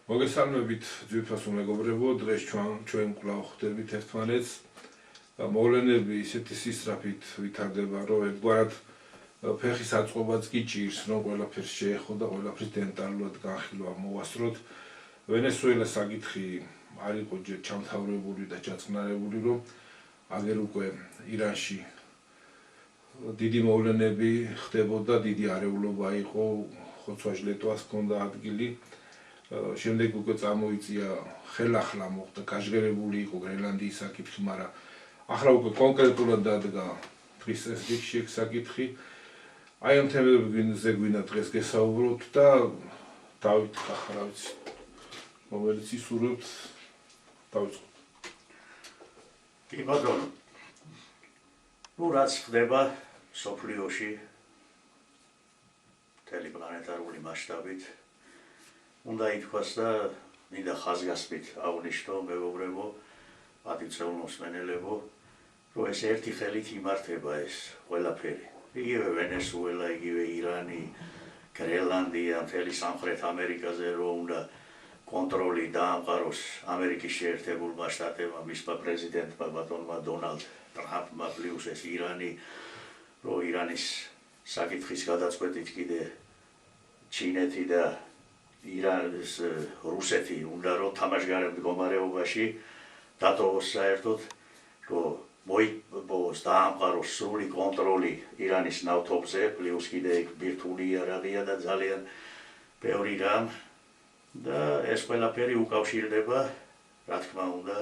მოგესალმებით ძვირფასო მეგობრებო, დღეს ჩვენ კვლავ ხვდებით ერთმანეთს. მოვლენები ისეთი სისწრაფით ვითარდება, რომ ერთგვარად ფეხის აწყობაც კი ჭირს, რომ ყველაფერს შეეხო და ყველაფრის დენტალურად განხილვა მოვასწროთ. ვენესუელას საკითხი არ იყო ჯერ ჩამთავრებული და ჩაწყნარებული, რომ აგერ უკვე ირანში დიდი მოვლენები ხდებოდა, დიდი არეულობა იყო, ხოცვა-ჟლეტვას ჰქონდა ადგილი. შემდეგ უკვე წამოიწია ხელახლა მოხდა გაჟღერებული იყო გრენლანდიის საკითხი, მაგრამ ახლა უკვე კონკრეტულად დადგა დღის ეს რიგში საკითხი. აი ამ თემებზე გვინდა დღეს გესაუბროთ და დავით ახლა რა ვიცი რომელიც ისურვებთ დავიწყოთ. კი ბატონო. რაც ხდება სოფლიოში მთელი პლანეტარული მასშტაბით უნდა ითქვას და მინდა ხაზგასმით აღნიშნო მეგობრებო, პატივცემულ მოსმენელებო, რომ ეს ერთი ხელით იმართება ეს ყველაფერი. იგივე ვენესუელა, იგივე ირანი, გრენლანდია, მთელი სამხრეთ ამერიკაზე რომ უნდა კონტროლი დაამყაროს ამერიკის შეერთებულმა შტატებმა, მისმა პრეზიდენტმა ბატონმა დონალდ ტრამპმა პლუს ეს ირანი, რომ ირანის საკითხის გადაწყვეტით კიდე ჩინეთი და ირანის რუსეთი უნდა რომ თამაშგარებ მდგომარეობაში დატოვოს საერთოდ, რომ მოიპოვოს დაამყაროს სრული კონტროლი ირანის ნავთობზე, პლუს კიდე ბირთვული იარაღია და ძალიან ბევრი რამ და ეს ყველაფერი უკავშირდება, რა თქმა უნდა,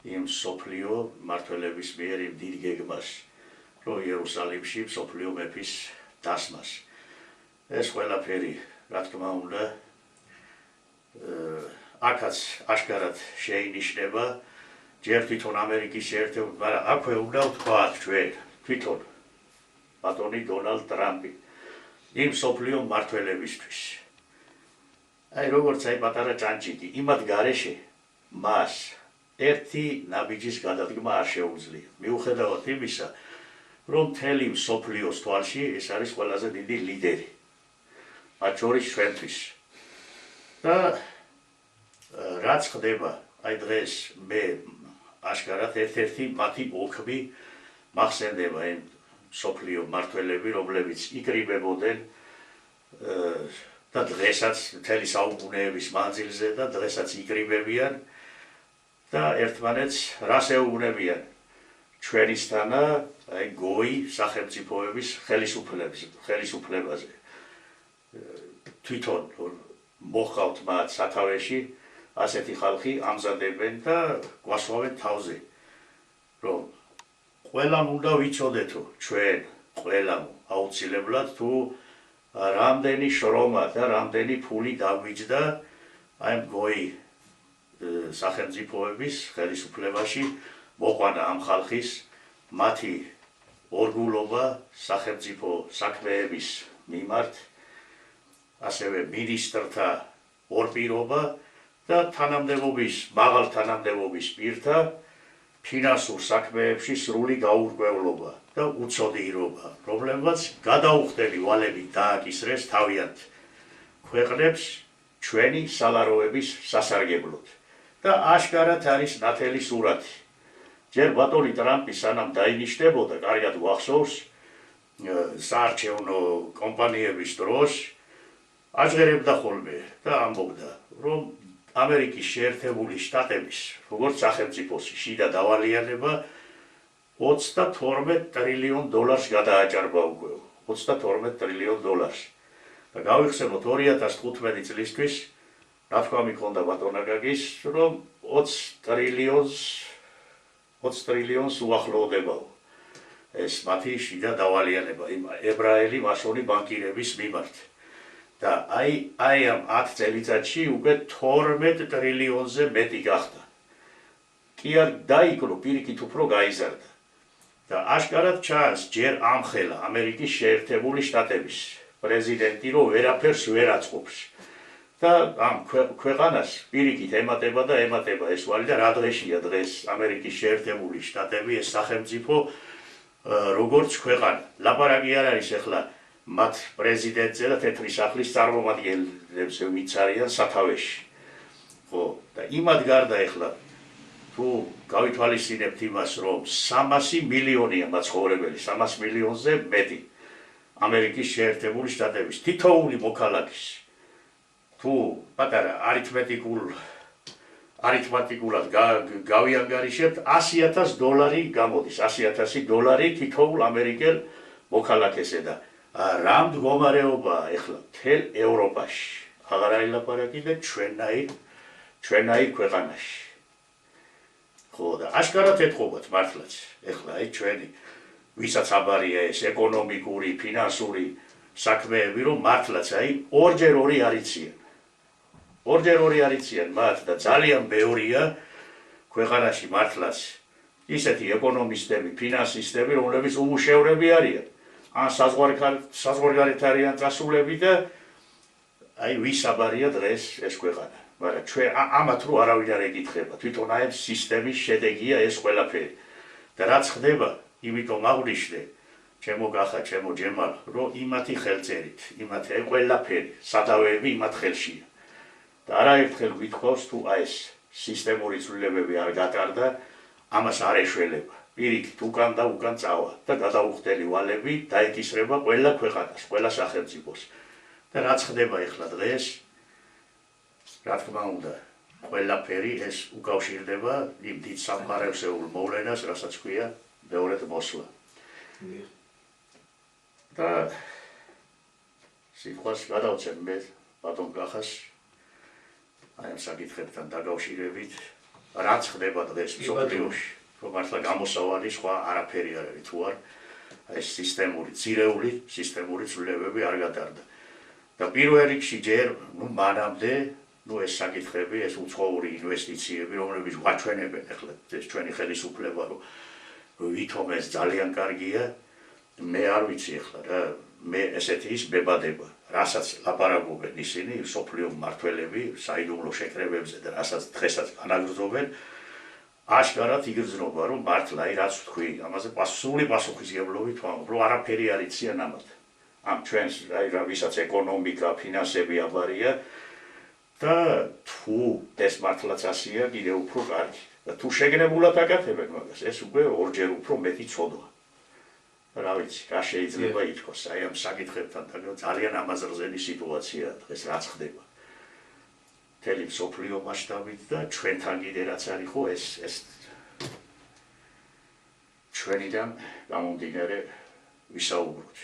იმ სოფლიო მმართველების მიერ იმ დიდ გეგმას, რომ იერუსალიმში სოფლიო მეფის დასმას. ეს ყველაფერი, რა თქმა უნდა, აქაც აშკარად შეინიშნება, ჯერ თვითონ ამერიკის შეერთებული, მაგრამ აქვე უნდა ვთქვათ ჩვენ, თვითონ ბატონი დონალდ ტრამპი, იმ სოფლიო მმართველებისთვის. აი როგორც აი პატარა ჭანჭიკი, იმათ გარეშე მას ერთი ნაბიჯის გადადგმა არ შეუძლია. მიუხედავად იმისა, რომ მთელი სოფლიოს თვალში ეს არის ყველაზე დიდი ლიდერი. მათ შორის ჩვენთვის. და რაც ხდება, აი დღეს მე აშკარად ერთ-ერთი მათი ოქმი მახსენდება იმ სოფლიო მმართველები, რომლებიც იკრიბებოდნენ და დღესაც მთელი საუკუნეების მანძილზე და დღესაც იკრიბებიან და ერთმანეთს რას ეუბნებიან ჩვენისთანა აი გოი სახელმწიფოების ხელისუფლებაზე. თვითონ მოხავთ მათ სათავეში ასეთი ხალხი ამზადებენ და გვასვავენ თავზე, რომ ყველამ უნდა ვიცოდეთო ჩვენ ყველამ აუცილებლად თუ რამდენი შრომა და რამდენი ფული დაგვიჯდა აი გოი სახელმწიფოების ხელისუფლებაში მოყვანა ამ ხალხის მათი ორგულობა სახელმწიფო საქმეების მიმართ, ასევე მინისტრთა ორპირობა და მაღალ თანამდებობის პირთა ფინანსურ საქმეებში სრული გაურკვევლობა და უცოდინობა, რომლებმაც გადაუხდები ვალები დააკისრეს თავიანთ ქვეყნებს ჩვენი სალაროების სასარგებლოდ. და აშკარად არის ნათელი სურათი. ჯერ ბატონი ტრამპი სანამ დაინიშნებოდა, კარგად გვახსოვს, საარჩევნო კომპანიების დროს აჟღერებდა ხოლმე და ამბობდა, რომ ამერიკის შეერთებული შტატების, როგორც სახელმწიფოს შიდა დავალიანება 32 ტრილიონ დოლარს გადააჭარბა უკვე, 32 ტრილიონ დოლარს. და გავიხსენოთ 2015 წლისთვის, რა თქვა მიქონდა ბატონა გაგის, რომ 20 ტრილიონს უახლოვდებაო ეს მათი შიდა დავალიანება იმ ებრაელი მასონი ბანკირების მიმართ. და აი ამ 10 წელიწადში უკვე 12 ტრილიონზე მეტი გახდა. კი არ დაიკრო, პირიქით უფრო გაიზარდა. და აშკარად ჩანს ჯერ ამხელა ამერიკის შეერთებული შტატების პრეზიდენტი, რომ ვერაფერს ვერ აწყობს. და ამ ქვეყანას პირიქით ემატება და ემატება ეს ვალი და რა დღეშია დღეს ამერიკის შეერთებული შტატები ეს სახელმწიფო როგორც ქვეყანა. ლაპარაკი არ არის ახლა მათ პრეზიდენტზე და თეთრი სახლის წარმომადგენლებზე ვინც არიან სათავეში. ხო, და იმად გარდა ეხლა თუ გავითვალისწინებთ იმას, რომ 300 მილიონია მაცხოვრებელი, 300 მილიონზე მეტი ამერიკის შეერთებული შტატების თითოეული მოქალაქის თუ პატარა არითმეტიკულად გავიანგარიშებთ $100,000 გამოდის, $100,000 თითოეულ ამერიკელ მოქალაქესე და რა მდგომარეობაა ეხლა მთელ ევროპაში, აღარ აილაპარაკი და ჩვენაირ ქვეყანაში. ხო და აშკარად ეთყობათ მართლაც, ეხლა აი ჩვენი ვისაც აბარია ეს ეკონომიკური, ფინანსური საქმეები, რომ მართლაც აი ორჯერ ორი არიციან მათ და ძალიან ბევრია ქვეყანაში მართლაც ისეთი ეკონომისტები, ფინანსისტები, რომლებიც უმუშევრები არიან, ან საზღვარგარეთ არიან წასულები და აი ვის აბარია დღეს ეს ქვეყანა. მაგრამ ჩვენ ამათ რო არავინ არ ეკითხება, თვითონ აი სისტემის შედეგია ეს ყველაფერი. და რაც ხდება, იმიტომ აღვნიშნე, ჩემო გახა, ჩემო ჯემალ, რომ იმათი ხელწერით, იმათი ყველაფერი, სადავეები იმათ ხელშია. და არაერთხელ გითხოვს თუ აი ეს სისტემური ცვლილებები არ გატარდა, ამას არ ეშველება. პირიქით უკან და უკან წავა და გადაუხდელი ვალები დაეკისრება ყველა ქვეყანას, ყველა სახელმწიფოს. და რაც ხდება ეხლა დღეს, რა თქმა უნდა, ყველაფერი ეს უკავშირდება იმ დიდ სამყაროსეულ მოვლენას, რასაც ქვია მეორედ მოსვლა. და სიტყვას გადავცემ მე ბატონ კახას აი ამ საკითხებთან დაკავშირებით, რაც ხდება დღეს მსოფლიოში, რომ მართლა გამოსავალი სხვა არაფერი არ არის თუ არ ეს ძირეული სისტემური ცვლილებები არ გატარდა. და პირველ რიგში ჯერ მანამდე ეს საკითხები, ეს უცხოური ინვესტიციები, რომლებიც გვაჩვენებენ ეხლა ეს ჩვენი ხელისუფლება, რომ ვითომ ეს ძალიან კარგია, მე არ ვიცი ეხლა რა, მე ესეთი ის მებადება, რასაც ლაპარაკობენ ისინი, მსოფლიო მმართველები, საიდუმლო შეკრებებზე და რასაც დღესაც განაგრძობენ, აშკარად იგრძნობა, რომ მართლა აი რაც ვთქვი, ამაზე სრული პასუხისმგებლობით ვამბობ, რომ არაფერი არ იციან ამათ. ამ ჩვენს აი რა ვისაც ეკონომიკა, ფინანსები აბარია და თუ ეს მართლაც ასია, კიდევ უფრო კარგი. და თუ შეგნებულად აკეთებენ მაგას, ეს უკვე ორჯერ უფრო მეტი ცოდვა. რა ვიცი, რა შეიძლება ითქვას, აი ამ საკითხებთან ძალიან ამაზრზენი სიტუაცია დღეს რაც ხდება. მთელი მსოფლიო მასშტაბით და ჩვენთან კიდე რაც არის ხო ეს ჩვენიდან გამომდინარე ვისაუბროთ.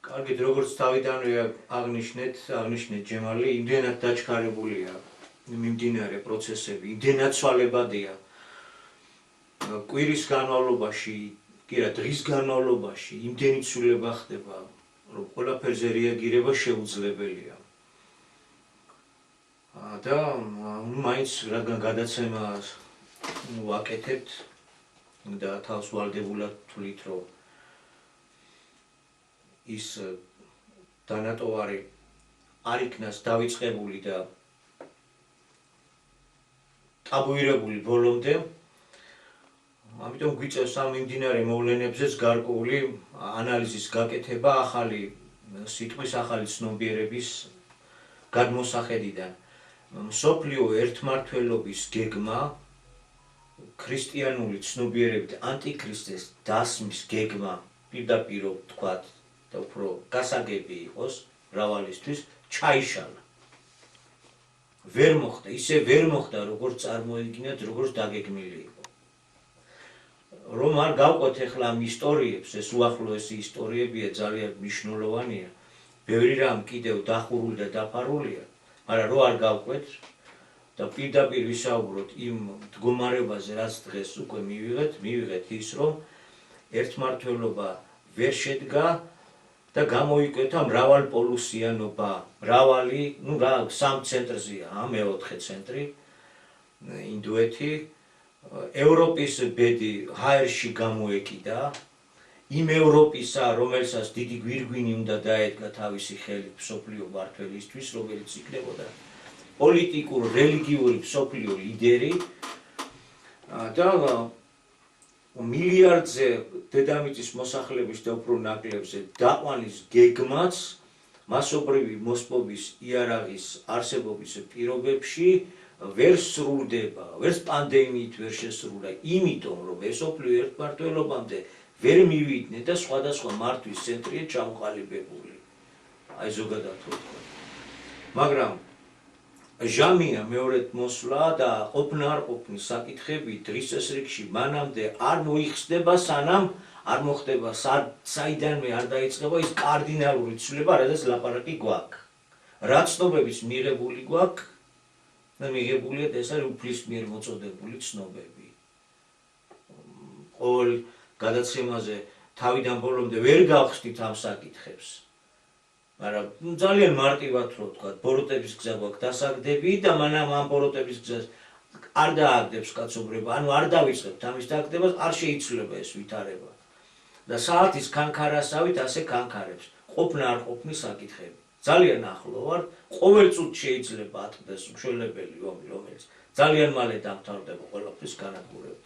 კარგით, როგორც თავიდანვე აღნიშნეთ ჯემალი, იმდენად დაჩქარებულია მიმდინარე პროცესები, იმდენად ცვალებადია. კვირის განმავლობაში, კი რა, დღის განმავლობაში იმდენი ცვლილება ხდება, რომ ყველაფერზე რეაგირება შეუძლებელია. და მაინც რადგან გადაცემას ვაკეთებთ და თავს ვალდებულად ვთვლით, რომ ის დანატოვარი არ იქნას დავიწყებული და ტაბუირებული ბოლომდე, ამიტომ გვიწევს ამ მიმდინარე მოვლენებზეც გარკვეული ანალიზის გაკეთება ახალი სიტყვის, ახალი ცნობიერების გადმოსახედიდან. მსოფლიო ერთმართველობის გეგმა, ქრისტიანული ცნობიერებით ანტიქრისტეს დასმის გეგმა, პირდაპირ ვთქვათ და უფრო გასაგები იყოს მრავალისთვის, ჩაიშალა. ვერ მოხდა, ისე ვერ მოხდა, როგორც წარმოედგინათ, როგორც დაგეგმილი იყო. რომ არ გავყვეთ ახლა ამ ისტორიებს, ეს უახლოესი ისტორიებია, ძალიან მნიშვნელოვანია, ბევრი რამ კიდევ დახურული და დაფარულია, მაგრამ რო არ გავყვეთ და პირდაპირ ვისაუბროთ იმ მდგომარეობაზე, რაც დღეს უკვე მივიღეთ ის, რომ ერთმართველობა ვერ შედგა და გამოიკვეთა მრავალპოლუსიანობა, მრავალი, სამ ცენტრზეა, მეოთხე ცენტრი, ინდოეთი, ევროპის ბედი ჰაერში გამოეკიდა, იმ ევროპისა, რომელსაც დიდი გვირგვინი უნდა დაედგა თავისი ხელით მსოფლიო მმართველისთვის, რომელიც იქნებოდა პოლიტიკურ, რელიგიური მსოფლიო ლიდერი და მილიარდზე დედამიწის მოსახლეობის და უფრო ნაკლებზე დაყვანის გეგმაც მასობრივი მოსპობის იარაღის არსებობის პირობებში ვერ სრულდება, ვერც პანდემიით ვერ შესრულდა, იმიტომ რომ ესოფლიო ერთმართველობამდე ვერ მივიდნენ და სხვადასხვა მართვის ცენტრია ჩამოყალიბებული. აი ზოგადად ვთქვა. მაგრამ ჟამია მეორედ მოსვლა და ყოფნა არ ყოფნის საკითხები დღის წესრიგში მანამდე არ მოიხსნება, სანამ არ მოხდება საიდანვე არ დაიწყება ის კარდინალური ცვლილება, რადგან ლაპარაკი გვაქვს. რა ცნობებიც მიღებული გვაქვს და მიღებულია ეს არის უფლის მიერ მოწოდებული ცნობები. ყოველ გადაცემაზე თავიდან ბოლომდე ვერ გავხსნით ამ საკითხებს. მაგრამ ძალიან მარტივად რო ვთქვა, ბოროტების გზა გვაქვს დასაგდები და მანამ ამ ბოროტების გზას არ დააგდებს კაცობრიობა, ანუ არ დავიწყებთ ამის დაგდებას, არ შეიცვლება ეს ვითარება. და საათის კანქარასავით ასე კანქარებს, ყოფნა არ ყოფნის საკითხები. ძალიან ახლო ვარ, ყოველ წუთს შეიძლება ატყდეს მშველებელი ომი, რომელიც ძალიან მალე დამთავრდება ყველაფრის განადგურებით.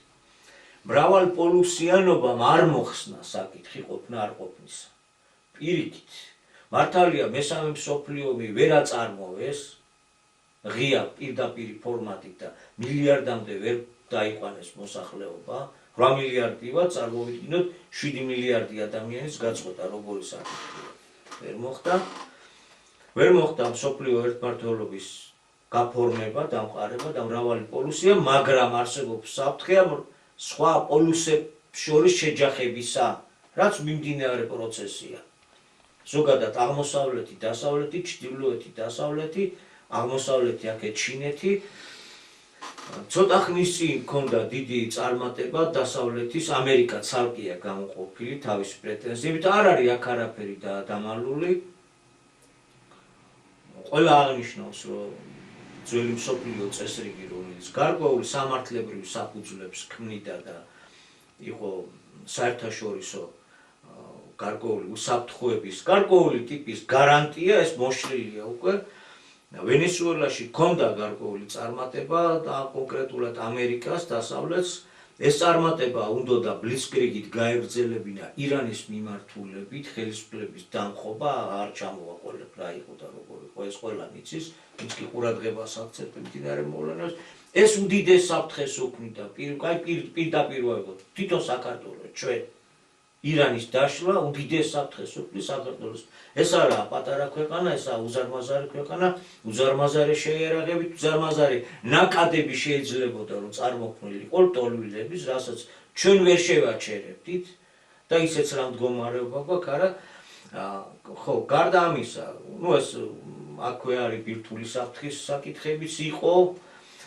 მრავალპოლუსიანობამ არ მოხსნა საკითხი ყოფნა არ ყოფნისა. პირიქით, მართალია მესამე მსოფლიო ომი ვერ აწარმოეს ღია პირდაპირ ფორმატით და მილიარდამდე ვერ დაიყვანეს მოსახლეობა, 8 მილიარდივად წარმოვიდგინოთ 7 მილიარდი ადამიანის გაწყვეტა როგორი საკითხია. ვერ მოხდა მსოფლიო ერთმართველობის გაფორმება, დამყარება და მრავალი პოლუსია, მაგრამ არსებობს საფრთხე სხვა პოლუსებს შორის შეჯახებისა, რაც მიმდინარე პროცესია. ზოგადად აღმოსავლეთი, დასავლეთი, ჩრდილოეთი, დასავლეთი, აღმოსავლეთი აქეთ ჩინეთი. ცოტა ხნის წინ ჰქონდა დიდი წარმატება დასავლეთის, ამერიკა ცალკეა გამოყოფილი თავისი პრეტენზიებით, არ არის აქ არაფერი დამალული. ყველა აღნიშნავს, რომ ძველი მსოფლიო წესრიგი, რომელიც გარკვეული სამართლებრივი საფუძვლებს ქმნიდა და იყო საერთაშორისო გარკვეული უსაფრთხოების, გარკვეული ტიპის გარანტია, ეს მოშლილია უკვე. ვენესუელაში ჰქონდა გარკვეული წარმატება და კონკრეტულად ამერიკას დასავლეთს ეს წარმატება უნდოდა ბლიცკრიგით გაეგრძელებინა ირანის მიმართულებით ხელისუფლების დამხობა არ ჩამოვაყოლებ რა იყო და როგორ იყო ეს ყველა იცის, ვინც კი ყურადღებას აქცევთ მიმდინარე მოვლენებს. ეს უდიდეს საფრთხეს უქმნიდა პირდაპირ ვაიღოთ თვითონ საქართველოს ჩვენ ირანის დაშლა უდიდეს საფრთხეს უქმნის საქართველოს. ეს არა პატარა ქვეყანა, ესაა უზარმაზარი ქვეყანა, უზარმაზარი შეიარაღებით, უზარმაზარი ნაკადები შეიძლებოდა რომ წარმოქმნილიყო ლტოლვილების, რასაც ჩვენ ვერ შევაჩერებდით და ისეც რა მდგომარეობა გვაქვს, არა? ხო, გარდა ამისა, ეს აქვე არის ბირთვული საფრთხის საკითხებიც იყო,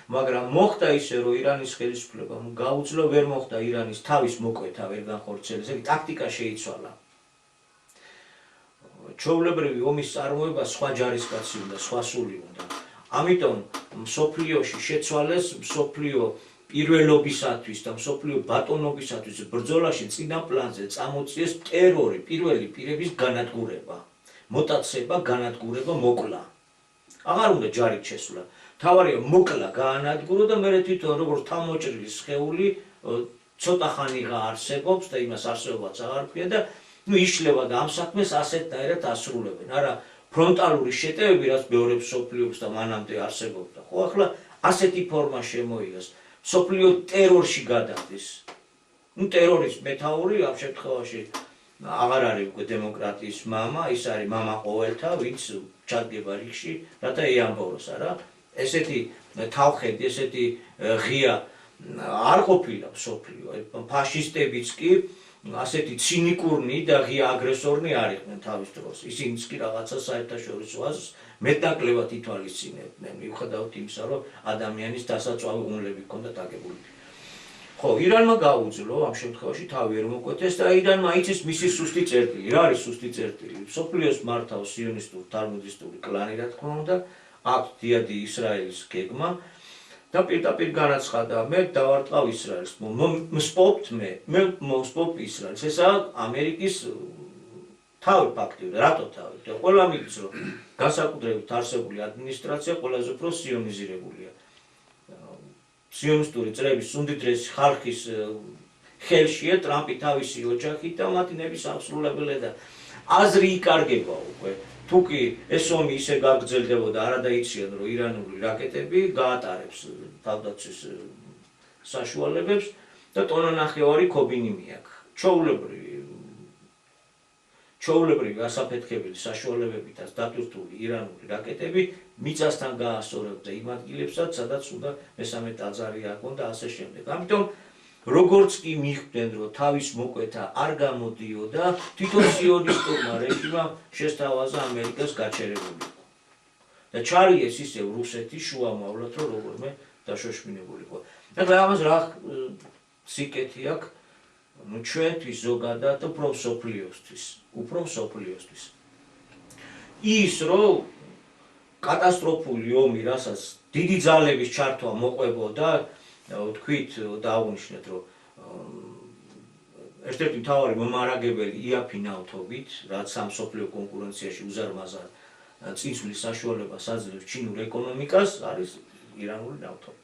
მაგრამ მოხდა ისე, რომ ირანის ხელისუფლებამ გაუძლო, ვერ მოხდა ირანის თავის მოკვეთა ვერ განხორციელეს, ეგ ტაქტიკა შეიცვალა. ჩვეულებრივი ომის წარმოება სხვა ჯარისკაცი უნდა, სხვა სული უნდა. ამიტომ მსოფლიოში შეცვალეს მსოფლიო პირველობისათვის და მსოფლიო ბატონობისათვის ბრძოლაში წინა პლანზე წამოწიეს ტერორი, პირველი პირების განადგურება, მოტაცება, განადგურება, მოკლა. აღარ უნდა ჯარით შესვლა. თავარია მოკლა, გაანადგურო და მე თვითონ როგორც თავმოჭრილი სხეული ცოტა ხანიღა არსებობს და იმას არსებობაც აღარ ქვია და იშლება და ამ საქმეს ასეთნაირად ასრულებენ. არა ფრონტალური შეტევები, რაც მეორე მსოფლიოს და მანამდე არსებობდა. ხო, ახლა ასეთი ფორმა შემოიღეს. მსოფლიო ტერორში გადადის. ტერორის მეთაური ამ შემთხვევაში აღარ არის უკვე დემოკრატიის მამა, ის არის მამა ყოველთა, ვინც ჩადგება რიგში, რათა ეამბობროს, არა? ესეთი თავხედი, ესეთი ღია არ ყოფილა მსოფლიო. ფაშისტებიც კი ასეთი ცინიკურნი და ღია აგრესორნი არ იყვნენ თავის დროს. ისინიც კი რაღაცა საერთაშორისო აზრს მეტნაკლებად ითვალისწინებდნენ, მიუხედავად იმისა, რომ ადამიანის დასაწვავი უნლები ჰქონდათ აგებული. ხო, ირანმა გაუძლო ამ შემთხვევაში თავი ვერ მოკვეთეს და ირანმა აიცეს მისი სუსტი წერტილი. რა არის სუსტი წერტილი? მსოფლიოს მართავს სიონისტური თალმუდისტური კლანი, რა თქმა უნდა, აქვს დიადი ისრაელის გეგმა და პირდაპირ განაცხადა, მე დავარტყავ ისრაელს, მსპობთ მე მოსპობ ისრაელს. ესაა ამერიკის თავი ფაქტია, რატო თავი? და ყველა მიდის, რომ განსაკუთრებით არსებული ადმინისტრაცია ყველაზე უფრო სიონიზირებულია. სიონისტური წრების უმდიდრესი ხალხის ხელშია ტრამპი თავისი ოჯახით და მათი ნების აღსრულებელი და აზრი იკარგება უკვე. თუ კი ეს ომი ისე გაგრძელდებოდა, არადაიციან რომ ირანული რაკეტები გაატარებს თავდაცვის საშუალებებს და ტონანახევარი ქობინი მიაქვს. ჩვეულებრივი ასაფეთქებელი საშუალებებითაც დატვირთული ირანული რაკეტები მიწასთან გაასწორებდა იმ ადგილებსაც, სადაც უნდა მესამე ტაძარი აქვთ და ასე შემდეგ. ამიტომ როგორც კი მიხვდნენ, რომ თავის მოკვეთა არ გამოდიოდა, თვითონ სიონისტურმა რეჟიმამ შესთავაზა ამერიკას გაჩერებული იყო. და ჩარიეს ისევ რუსეთის შუამავლად, რომ როგორმე დაშოშმინებული იყო. ეხლა ამას რა სიკეთი აქვს? ჩვენთვის ზოგადად უფრო მსოფლიოსთვის. ის რომ კატასტროფული ომი, რასაც დიდი ძალების ჩართვა მოყვებოდა, თქვით და აღვნიშნეთ, რომ ერთ-ერთი მთავარი მომარაგებელი იაფი ნავთობით, რაც სამსოფლიო კონკურენციაში უზარმაზარ წინსვლის საშუალებას აძლევს ჩინურ ეკონომიკას, არის ირანული ნავთობი.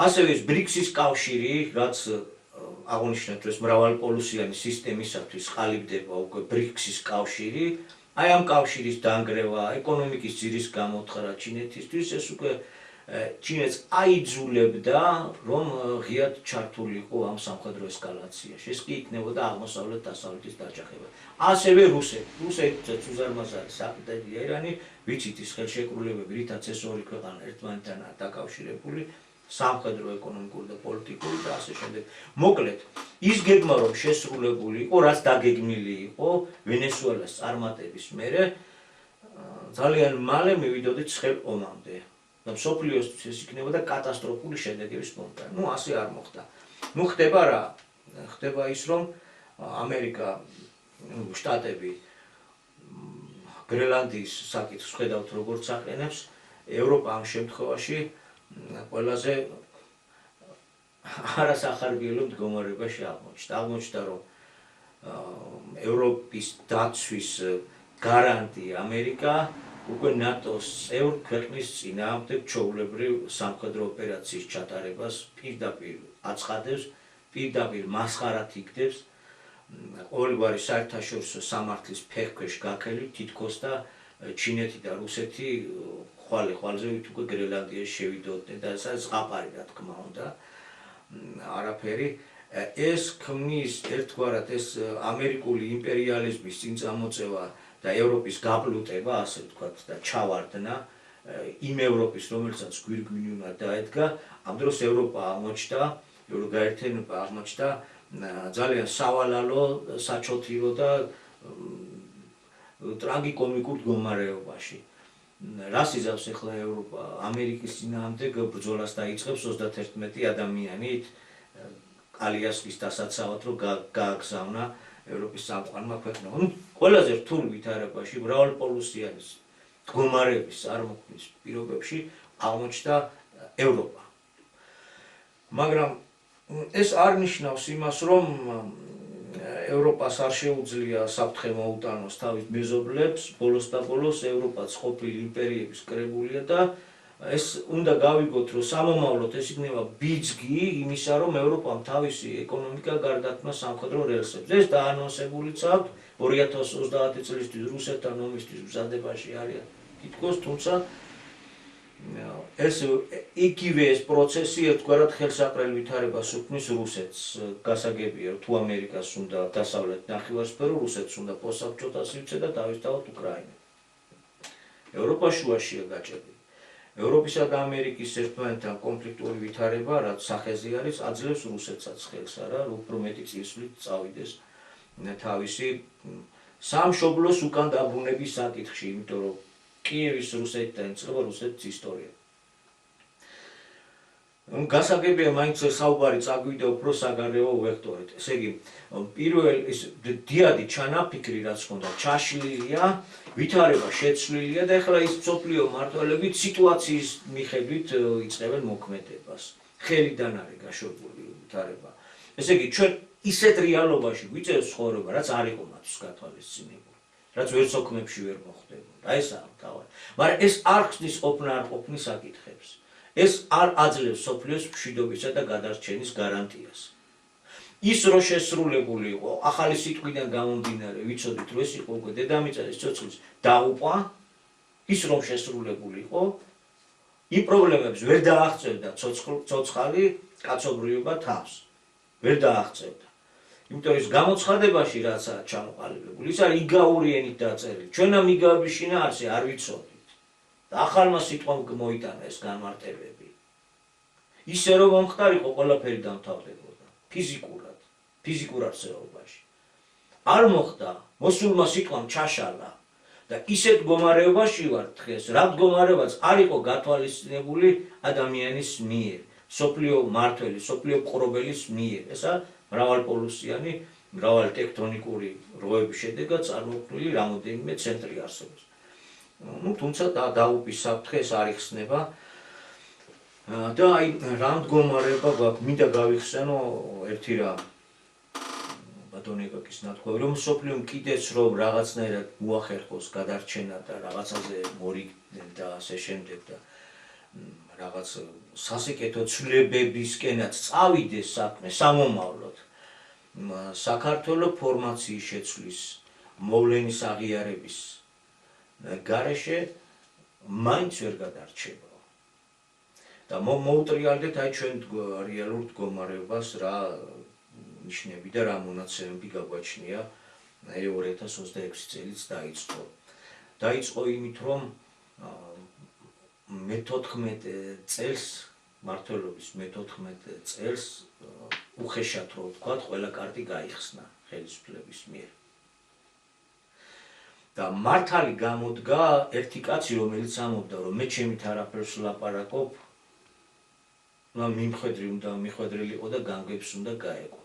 ასევე ის ბრიქსის კავშირი, რაც აღვნიშნეთ, რომ ეს მრავალპოლუსიანი სისტემისათვის ყალიბდება უკვე ბრიქსის კავშირი, აი ამ კავშირის დანგრევა, ეკონომიკის ძირის გამოთხრა ჩინეთისთვის, ეს უკვე ჩინეთს აიძულებდა, რომ ღიად ჩართულიყო ამ სამხედრო ესკალაციაში. ეს კი იქნებოდა აღმოსავლეთ-დასავლეთის დაჯახება. ასევე რუსეთიც უზარმაზარი საკუთრებია ირანი, ვიცით ის ხელშეკრულებები, რითაც ეს ორი ქვეყანა ერთმანეთთანაა დაკავშირებული, სამხედრო, ეკონომიკური და პოლიტიკური და ასე შემდეგ. მოკლედ, ის გეგმა რომ შესრულებული იყო, რაც დაგეგმილი იყო ვენესუელას წარმატების მერე, ძალიან მალე მივიდოდით ცხელ ომამდე. და მსოფლიოსთვის ეს იქნებოდა კატასტროფული შედეგების პონკა. ასე არ მოხდა. ხდება რა? ხდება ის, რომ ამერიკა, შტატები გრენლანდიის საკითხს ხედავთ როგორც აყენებს, ევროპა ამ შემთხვევაში ყველაზე არასახარბიელო მდგომარეობაში აღმოჩნდა. აღმოჩნდა, რომ ევროპის დაცვის გარანტი ამერიკა უკვე ნატოს წევრ ქვეყნის წინააღმდეგ ჩვეულებრივ სამხედრო ოპერაციის ჩატარებას პირდაპირ აცხადებს, პირდაპირ მასხარად იგდებს, ყოველგვარი საერთაშორისო სამართლის ფეხქვეშ გაქელი თითქოს და ჩინეთი და რუსეთი ხვალე-ხვალზე უკვე გრენლანდიაში შევიდოდნენ და ეს ზღაპარი რა თქმა უნდა, არაფერი. ეს ქმნის ერთგვარად ეს ამერიკული იმპერიალიზმის წინწამოწევა და ევროპის გაპლუტება, ასე ვთქვათ, და ჩავარდნა იმ ევროპის, რომელსაც გვირგვინიუნა დაედგა, ამ დროს ევროპა აღმოჩნდა, გაერთიანება აღმოჩნდა ძალიან სავალალო, საჩოთირო და ტრაგიკომიკურ მდგომარეობაში. რას იზამს ახლა ევროპა? ამერიკის წინააღმდეგ ბრძოლას დაიწყებს 31 ადამიანით ალიასკის დასაცავად, რომ გააგზავნა ევროპის სამყარომა ქვეყნებმა. ყველაზე რთულ ვითარებაში, მრავალპოლუსიანი მდგომარეობის წარმოქმნის პირობებში აღმოჩნდა ევროპა. მაგრამ ეს არ ნიშნავს იმას, რომ ევროპას არ შეუძლია საფრთხე მოუტანოს თავის მეზობლებს, ბოლოს და ბოლოს ევროპაც ყოფილი იმპერიების კრებულია და ეს უნდა გავიგოთ, რომ სამომავლოდ ეს იქნება ბიძგი იმისა, რომ ევროპამ თავისი ეკონომიკა გარდაქმნა სამხედრო რელსებზე. ეს დაანონსებულიც აქვს 2030 წლისთვის რუსეთთან ომისთვის მზადებაში არიან თითქოს, თუმცა ეს იგივე ეს პროცესი ერთგვარად ხელსაყრელ ვითარებას უქმნის რუსეთს. გასაგებია, თუ ამერიკას უნდა დასავლეთ ნახევარსფერო, რუსეთს უნდა პოსტსაბჭოთა სივრცე და თავისთავად უკრაინა. ევროპა შუაშია გაჭედილი. ევროპისა და ამერიკის ერთმანეთთან კონფლიქტური ვითარება, რაც სახეზე არის, აძლევს რუსეთსაც ხელს არა, უფრო მეტი წინსვლით წავიდეს თავისი სამშობლოს უკან დაბრუნების საკითხში, იმიტომ რომ კიევის რუსეთთან იწყება რუსეთის ისტორია. გასაგებია, მაინც საუბარი წაგვიდა უფრო საგარეო ვექტორით. ესე იგი, პირველ ის დიადი ჩანაფიქრი, რაც ჰქონდა, ჩაშლილია, ვითარება შეცვლილია და ეხლა ის მსოფლიო მმართველები სიტუაციის მიხედვით იწყებენ მოქმედებას. ხელიდან არის გაშვებული ვითარება. ესე იგი, ჩვენ ისეთ რეალობაში გვიწევს ცხოვრება, რაც არ იყო მათთვის გათვალისწინებული, რაც ვერც ოქმებში ვერ მოხდებოდა. ესაა მთავარი. მაგრამ ეს არ ხსნის ყოფნა არ ყოფნის საკითხებს. ეს არ აძლევს მსოფლიოს მშვიდობისა და გადარჩენის გარანტიას. ის რო შესრულებული იყო ახალი სიტყვიდან გამომდინარე ვიცოდით რომ ეს იყო უკვე დედამიწის ცოცხლის დაუყვა ის რომ შესრულებული იყო იმ პრობლემებს ვერ დააღწევდა ცოცხალი კაცობრიობა თავს ვერ დააღწევდა იმიტომ ის გამოცხადებაში რაცაა ჩამოყალიბებული ის არის იგაური ენით დაწერილი ჩვენ ამ იგავების შინაარსზე არ ვიცოდით და ახალმა სიტყვამ მოიტანა ეს განმარტებები ისე რომ მომხდარიყო ყველაფერი დამთავრდებოდა ფიზიკურ არსებობაში არ მოხდა მოსულმა სიტყვამ ჩაშალა და ისეთ მდგომარეობაში ვარ დღეს რა მდგომარეობაც არ იყო გათვალისწინებული ადამიანის მიერ სოფლიო მართველი სოფლიო ყრობელის მიერ ესა მრავალპოლუსიანი მრავალი ტექტონიკური რღვევის შედეგად წარმოქმნილი რამოდენიმე ცენტრი არსებობს თუმცა დაუპის საფრთხე ეს არ იხსნება და აი რა მდგომარეობა გვაქვს მინდა გავიხსენო ერთი რამ ბატონი ეკაკის ნათქვამი რომ სოფლიომ კიდეც რომ რაღაცნაირად უახერხოს გადარჩენა და რაღაცაზე მორიგდნენ და ასე შემდეგ და რაღაც სასიკეთო ცვლილებებისკენაც წავიდეს საქმე სამომავლოდ საქართველოს ფორმაციის შეცვლის მოვლენის აღიარების გარეშე მაინც ვერ გადარჩება და მოუტრიალდეთ აი ჩვენ რეალურ მდგომარეობას რა ნიშნები და რა მონაცემები გაგვაჩნია 2026 წელს დაიწყო იმით რომ მე-14 წელს მმართველობის მე-14 წელს უხეშად რო ვთქვათ ყველა კარტი გაიხსნა ხელისუფლების მიერ და მართალი გამოდგა ერთი კაცი რომელიც ამბობდა რომ მე ჩემით არაფერს ვლაპარაკობ მიმხედრი უნდა მიხვედრილიყო და განგებს უნდა გაეყო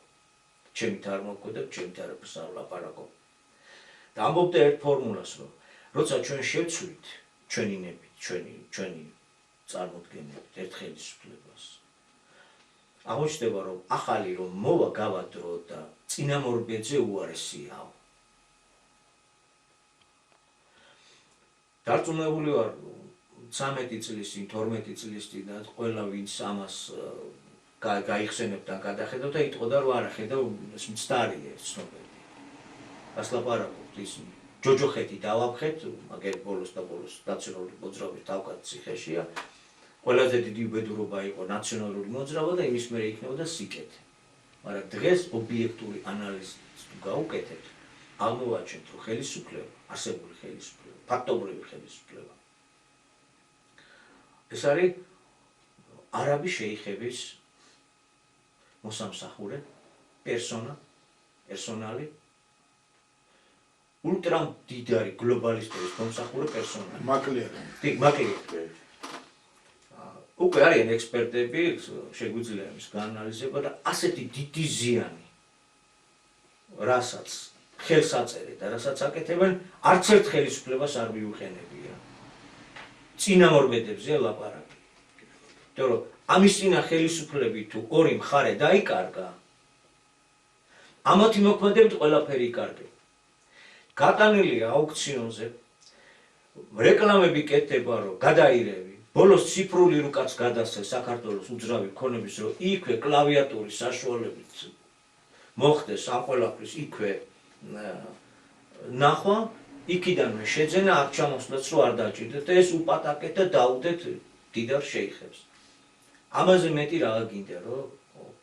ჩემით არ მოკვდა ჩემით არაფერს არ ვლაპარაკობ და ამბობდა ერთ ფორმულას რომ როცა ჩვენ შევცვლით ჩვენი ნებით ჩვენი წარმოდგენებით ერთ ხელისუფლებას აღმოჩნდება რომ ახალი რომ მოვა გავადრო და წინამორბედზე უარესიაო დარწმუნებული ვარ 13 წლის წინ 12 წლის წინ და ყველა ვინც ამას გაიხსენებდა გადახედავ და იტყოდა რომ არა ხედავ ეს მცდარია ეს ცნობებიას ლაპარაკობთ ის ჯოჯოხეთი დავაფხეთ მაგერ ბოლოს ნაციონალური მოძრაობის თავკაცი ციხეშია ყველაზე დიდი უბედურობა იყო ნაციონალური მოძრაობა და იმის მერე იქნებოდა სიკეთე მაგრამ დღეს ობიექტური ანალიზით გავუკეთებთ აღმოვაჩენთ რომ ხელისუფლება არსებული ხელისუფლება ფაქტობრივი ხელისუფლება ეს არის არაბი შეიხების მოსამსახურე პერსონალი ультра დიდარი გლობალისტების მომსახურე პერსონალი მაკლიერი უკვე არიან ექსპერტები შეგვიძლია იმის გაანალიზება და ასეთი დიდი ზიანი რასაც ხელს აწერენ და რასაც აკეთებენ არც ერთ ხელისუფლებას არ მიუყენებია წინამორბედებზე ლაპარაკი იმიტომ რომ ამის წინა ხელისუფლები თუ ორი მხარე დაიკარგა ამათი მოქმედებით ყველაფერი იკარგება გატანილია აუქციონზე რეკლამები კეთდება რომ გადაირევი ბოლოს ციფრული რუკაც გადასცეს საქართველოს უძრავი ქონების რომ იქვე კლავიატურის საშუალებით მოხდეს ამ ყველაფრის იქვე ნახვა იქიდანვე შეძენა აქ ჩამოსვლაც რო არ დაჭირდეთ და ეს უპატაკეთ და დაუდეთ დიდარ შეიხებს ამაზე მეტი რა გინდა რომ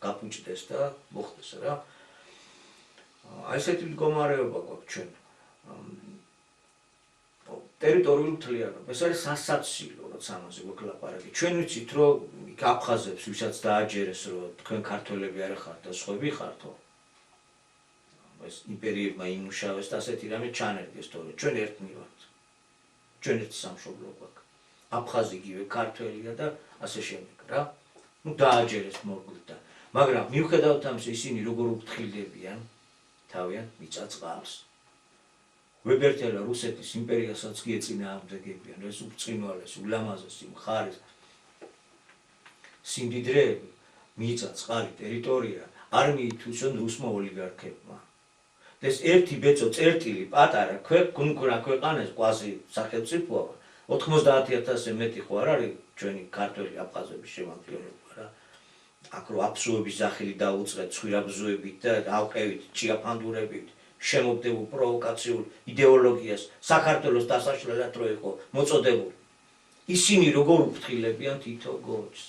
გაფუჭდეს და მოხდეს რა აი ესეთი მდგომარეობა გვაქვს ჩვენ ტერიტორიული თლიანობა ეს არის სასაცილო რაც ამაზე გვეკლაპარაკი ჩვენ ვიცით რომ იქ აფხაზებს ვისაც დააჯერეს რომ თქვენ ქართველები არ ხართ და სხვები ხართო ეს იმპერიებმა იმუშავეს და ასეთი რამე ჩანერგეს თორე ჩვენ ერთნი ვართ ჩვენ ერთი სამშობლო გვაქვს აფხაზი იგივე ქართველია და ასე შემდეგ რა დააჯერეს მორგვით მაგრამ მიუხედავად ამისა ისინი როგორ უფრთხილდებიან თავიანთ მიწა-წყალს ვებერთელა რუსეთის იმპერიასაც კი ეწინააღმდეგებიან ეს უბრწყინვალესი ულამაზესი მხარის სიმდიდრეები მიწა-წყალი ტერიტორია არ მიითვისონ რუსმა ოლიგარქებმა ეს ერთი ბეწო წერტილი პატარა ქვეყანას კვაზი სახელმწიფოა 90,000-ზე მეტი ხო არ არის ჩვენი ქართველი აფხაზების შემადგენლობა რა აქ აქ რო აფსუების სახელი დაუწყეთ ცხვირაბზოებით და ავყევით ჭიაფანდურებით შემოგდებულ პროვოკაციულ იდეოლოგიას საქართველოს დასაშლელად რო იყო მოწოდებული ისინი როგორ უფრთხილებიან თითო გორს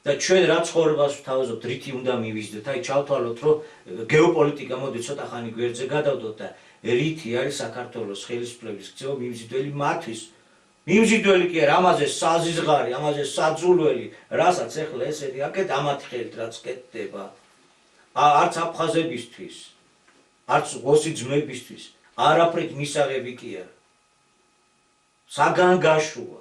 და ჩვენ რა ცხოვრებას ვთავაზობთ რითი უნდა მივიზდეთ აი ჩავთვალოთ რომ გეოპოლიტიკა მოდი ცოტა ხანი გვერდზე გადავდოთ და რითი არის საქართველოს ხელისუფლების გზეო მიმზიდველი მათთვის მიმზიდველი კი არა ამაზე საზიზღარი ამაზე საძულველი რასაც ეხლა ესეთი აკეთ ამათ ხელით რაც კეთდება არც აფხაზებისთვის არც ოსი ძმებისთვის არაფრით მისაღები კი არა საგან გაშუა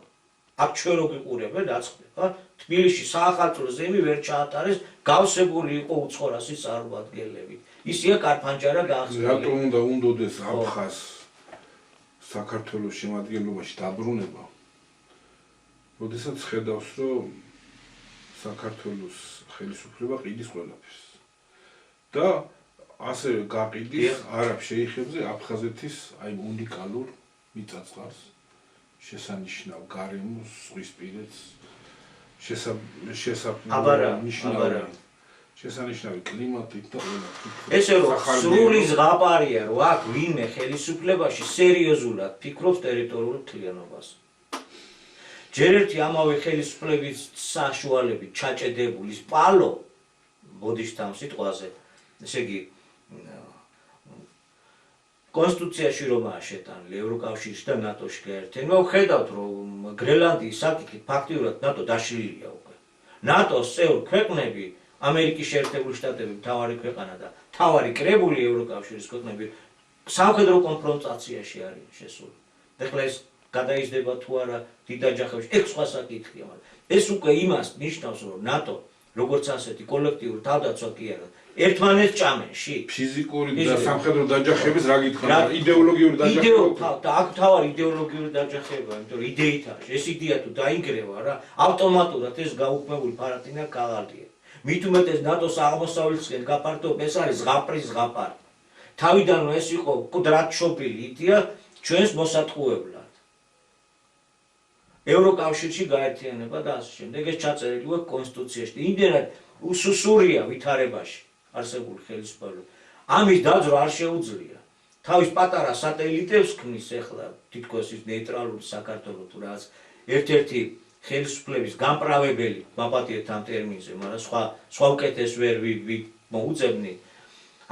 აქ ჩვენ რო გიყურებენ რაც ხდება თბილისში საახალწლო ზემი ვერ ჩაატარეს გავსებული იყო უცხორასის წარმომადგენლებით ისია კარფანჯარა გაახსნა რატომ უნდა უნდოდეს აფხაზ საქართველოს შემადგენლობაში დაბრუნება როდესაც ხედავს რომ საქართველოს ხელისუფლება ყიდის ყველაფერს და ასევე გაყიდის არაბ შეიხებზე აფხაზეთის აი უნიკალურ მიწა-წყალს შესანიშნავ გარემოს ზღვისპირეთს შესანიშნავი კლიმატით და ყველაფრით ესე რომ სრული ზღაპარია რომ აქ ვინმე ხელისუფლებაში სერიოზულად ფიქრობს ტერიტორიულ მთლიანობას ჯერ ერთი ამავე ხელისუფლების საშუალებით ჩაჭედებული პალო ბოდიშთან სიტყვაზე ესე იგი კონსტიტუციაში რომაა შეტანილი ევროკავშირში და ნატოში გაერთიანება ვხედავთ რომ გრენლანდიის საკითხით ფაქტიურად ნატო დაშლილია უკვე ნატოს წევრ ქვეყნები ამერიკის შეერთებული შტატები მთავარი ქვეყანა და მთავარი კრებული ევროკავშირის ქვეყნები სამხედრო კონფრონტაციაში არის შესული ეხლა ეს გადაიზრდება თუ არა დიდ აჯახებში ეგ სხვა საკითხია მაგრამ ეს უკვე იმას ნიშნავს რომ ნატო როგორც ასეთი კოლექტიური თავდაცვა კი არა ერთმანეთს ჭამენში ფიზიკური და სამხედრო დაჯახების რა გითხრა იდეოლოგიური დაჯახება და აქ თავარი იდეოლოგიური დაჯახება იმიტომ რომ იდეით არის ეს იდეა თუ დაინგრევა რა ავტომატურად ეს გაუქმებული ფარატინა გაღალდია მით უმეტეს ნატოს აღმოსავლეთისკენ გაფართოება ეს არის ზღაპრის ზღაპარი თავიდანვე ეს იყო კვადრატშობილი იდეა ჩვენს მოსატყუებლად ევროკავშირში გაერთიანება და ასე შემდეგ ეს ჩაწერილი აქვს კონსტიტუციაში იმდენად უსუსურია ვითარებაში არსებული ხელისუფლება ამის დაძრა არ შეუძლია თავის პატარა სატელიტებს ქმნის ახლა თითქოს ის ნეიტრალური საქართველო თუ რაც ერთ-ერთი ხელისუფლების გამправებელი მაპატიეთ ამ ტერმინზე მაგრამ სხვა უკეთეს ვერ მოუძებნი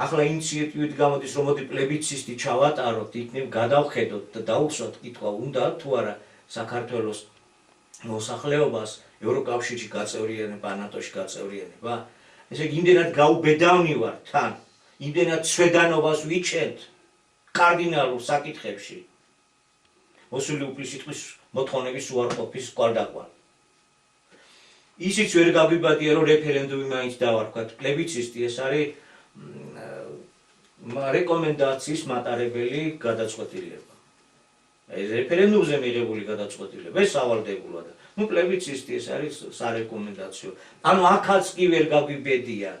ახლა ინიციატივით გამოდის რომ მოდი პლებიცისტი ჩავატაროთ იქნებ გადავხედოთ და დაუხსოთ კითხვა უნდა თუ არა საქართველოს მოსახლეობას ევროკავშირში გაწევრიანება ნატოში გაწევრიანება ესე იგი იმდენად გაუბედავნი ვარ თან იმდენად სვედანობას ვიჩენთ კარდინალურ საკითხებში მოსული უფლისიტყვის მოთხოვნების უარყოფის კვალდაკვალ ისიც ვერ გაგვიბადია რომ რეფერენდუმი მაინც დავარქვათ პლებიცისტი ეს არის რეკომენდაციის მატარებელი გადაწყვეტილება ეს რეფერენდუმზე მიღებული გადაწყვეტილება ეს სავალდებულოა ნუ პლებიცისტი ეს არის სარეკომენდაციო ანუ აქაც კი ვერ გაგვიბედია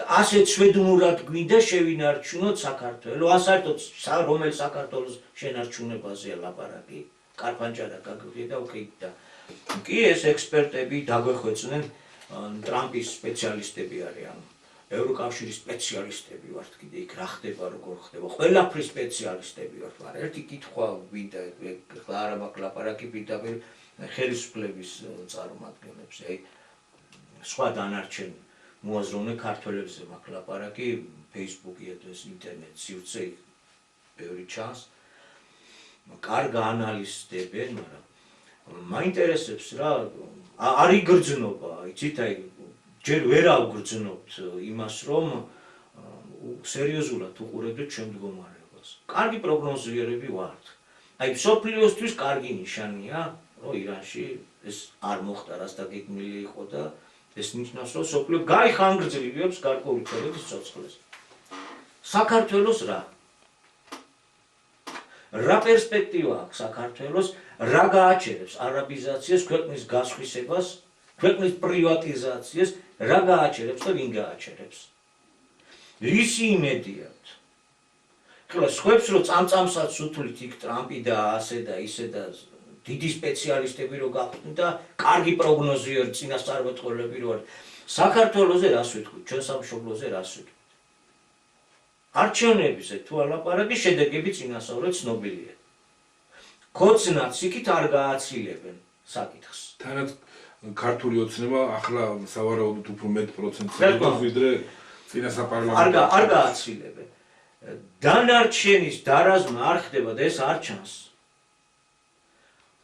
და ასეთ შვედნურად გვინდა შევინარჩუნოთ საქართველო ან საერთოდ რომელ საქართველოს შენარჩუნებაზეა ლაპარაკი კარფანჯარა გაგვიყიდა უკეთ და კი ეს ექსპერტები დაგვეხვეწნენ ტრამპის სპეციალისტები არიან ევროკავშირის სპეციალისტები ვართ კიდე იქ რა ხდება როგორ ხდება ყველაფრის სპეციალისტები ვართ მაგრამ ერთი კითხვა ვინდა ეხლა არა მაქვს ლაპარაკი პირდაპირ ხელისუფლების წარმომადგენლებს აი სხვა დანარჩენ მოაზროვნე ქართველებზე მაქვს ლაპარაკი Facebook-ი ეს ინტერნეტ სივრცე ბევრი ჩანს კარგ ანალიზდებენ მაგრამ მაინტერესებს რა არ იგრძნობა იცით აი ჯერ ვერ ავგრძნობთ იმას რომ სერიოზულად უყურებთ ჩვენ მდგომარეობას კარგი პროგნოზიერები ვართ აი მსოფლიოსთვის კარგი ნიშანია რომ ირანში ეს არ მოხდა რაც დაგეგმილი იყო და ეს ნიშნავს რომ მსოფლიო გაიხანგრძლივებს გარკვეული ქვეყნების ცოცხლებს საქართველოს რა პერსპექტივა აქვს საქართველოს რა გააჩერებს არაბიზაციას ქვეყნის გასხვისებას ქვეყნის პრივატიზაციას რა გააჩერებს და ვინ გააჩერებს რისი იმედიათ ხოლო სხვებს რომ წამწამსაც უთვლით იქ ტრამპი და ასე და ისე და დიდი სპეციალისტები რო გახვდნენ და კარგი პროგნოზიერი წინასწარმეტყველები რო არის საქართველოზე რას ვიტყვით, ჩვენ სამშობლოზე რას ვიტყვით. არჩევნებზე თუ ალაპარაკი, შედეგები წინასწორად ცნობილია. ქოცნაც იქით არ გააცილებენ საკითხს. თანაც ქართული ოცნება ახლა სავარაუდოდ უფრო მეტ პროცენტს იღებს ვიდრე წინა საპარლამენტო. არ გააცილებენ. დანარჩენის დარაზმა არ ხდება და ეს არ ჩანს.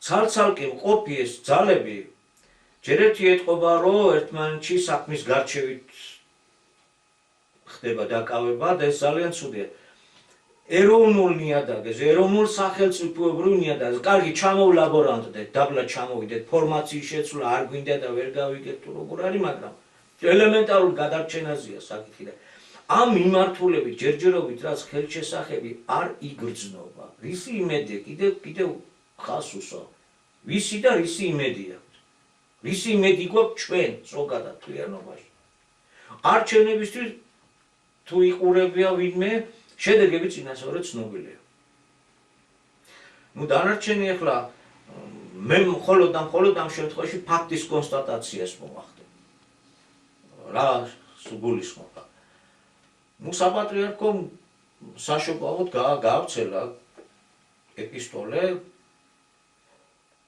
ცალ-ცალკე მყოფი ეს ძალები ჯერ ერთი ეტყობა, რომ ერთმანეთში საქმის გარჩევით ხდება დაკავება და ეს ძალიან ცუდია. ეროვნულ ნიადაგზე, ეროვნულ სახელმწიფოებრივ ნიადაგზე, კარგი ჩამოვლაბორანტდეთ, დაბლა ჩამოვიდეთ, ფორმაციის შეცვლა არ გვინდა და ვერ გავიგეთ თუ როგორ არის, მაგრამ ელემენტარულ გადარჩენაზეა საკითხი და ამ მიმართულებით ჯერჯერობით რაც ხელშესახები არ იგრძნობა. რისი იმედია კიდევ ხას უსვა. ვისი და რისი იმედი აქვს? რისი იმედი გვაქვს ჩვენ ზოგადად თლიანობაში? არჩევნებისთვის თუ იყურებია ვინმე, შედეგები წინასწორად ცნობილია. დანარჩენი ახლა მე მხოლოდ ამ შემთხვევაში ფაქტის კონსტატაციას მოვახდენ. რა სულისხმობა. საპატრიარქომ საშობაოდ გაავრცელა ეპისტოლე,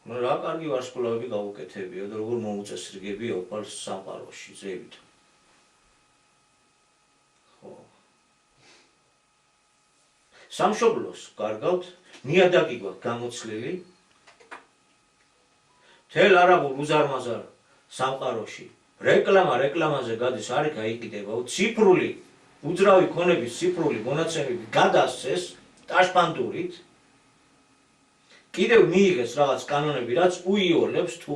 რა კარგი ვარსკვლავები გავუკეთებია და როგორ მოუწესრიგები ოპალ სამყაროში ზევით. სამშობლოს კარგავთ, ნიადაგი გვაქვს გამოცლილი, თელ არაბულ უზარმაზარ სამყაროში რეკლამაზე გადის, არ გაიყიდება, ციფრული უძრავი ქონების ციფრული მონაცემები გადასცეს ტაშპანდურით, კიდევ მიიღეს რაღაც კანონები, რაც უიოლებს თუ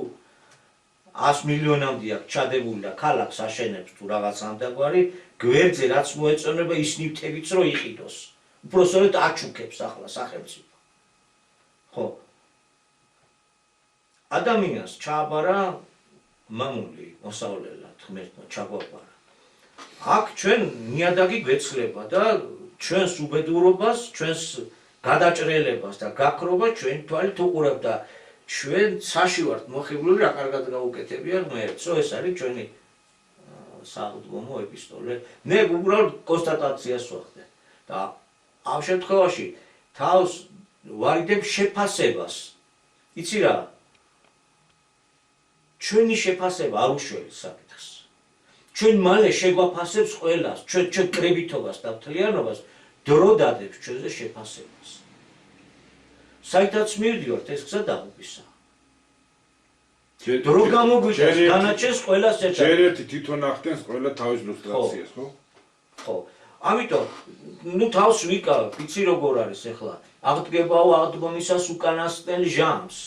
100 მილიონამდე აქვს ჩადებული და ქალაქს აშენებს თუ რაღაც ამდაგვარი, გვერდზე რაც მოეწონება ის ნივთებიც რო იყიდოს. უფრო სწორედ აჩუქებს ახლა სახელმწიფო. ხო. ადამიანს ჩააბარა მამული, მოსავლელად ღმერთმა ჩაგვაბარა. აქ ჩვენ ნიადაგი გვეცლება და ჩვენს უბედურობას, ჩვენს გადაჭრელებას და გაქრობას ჩვენ თვალით უყურებთ და ჩვენ ცაში ვართ მოხიბლული, რა კარგად გავუკეთებია ღმერთო, ეს არის ჩვენი საღდგომო ეპისტოლე. მე უბრალოდ კონსტატაციას ვახდე და ამ შემთხვევაში თავს ვარიდებ შეფასებას. იცი რა? ჩვენი შეფასება არ უშველის საკითხს. ჩვენ მალე შეგვაფასებს ყველას, ჩვენ კრებითობას და მთლიანობას დრო დადებს ჩვენზე შეფასებას. საერთოდ მივდივართ ეს გზა დაღუპისა. დრო გამოგვიჭრავს განაჩენს ყველას ერთად. ჯერ ერთი თვითონ ახდენს ყველა თავის ილუსტრაციას, ხო? ხო. ამიტომ თავს ვიკავებ, იცი როგორ არის ახლა? აღდგებაო აღდგომისას უკანასკნელ ჟამს.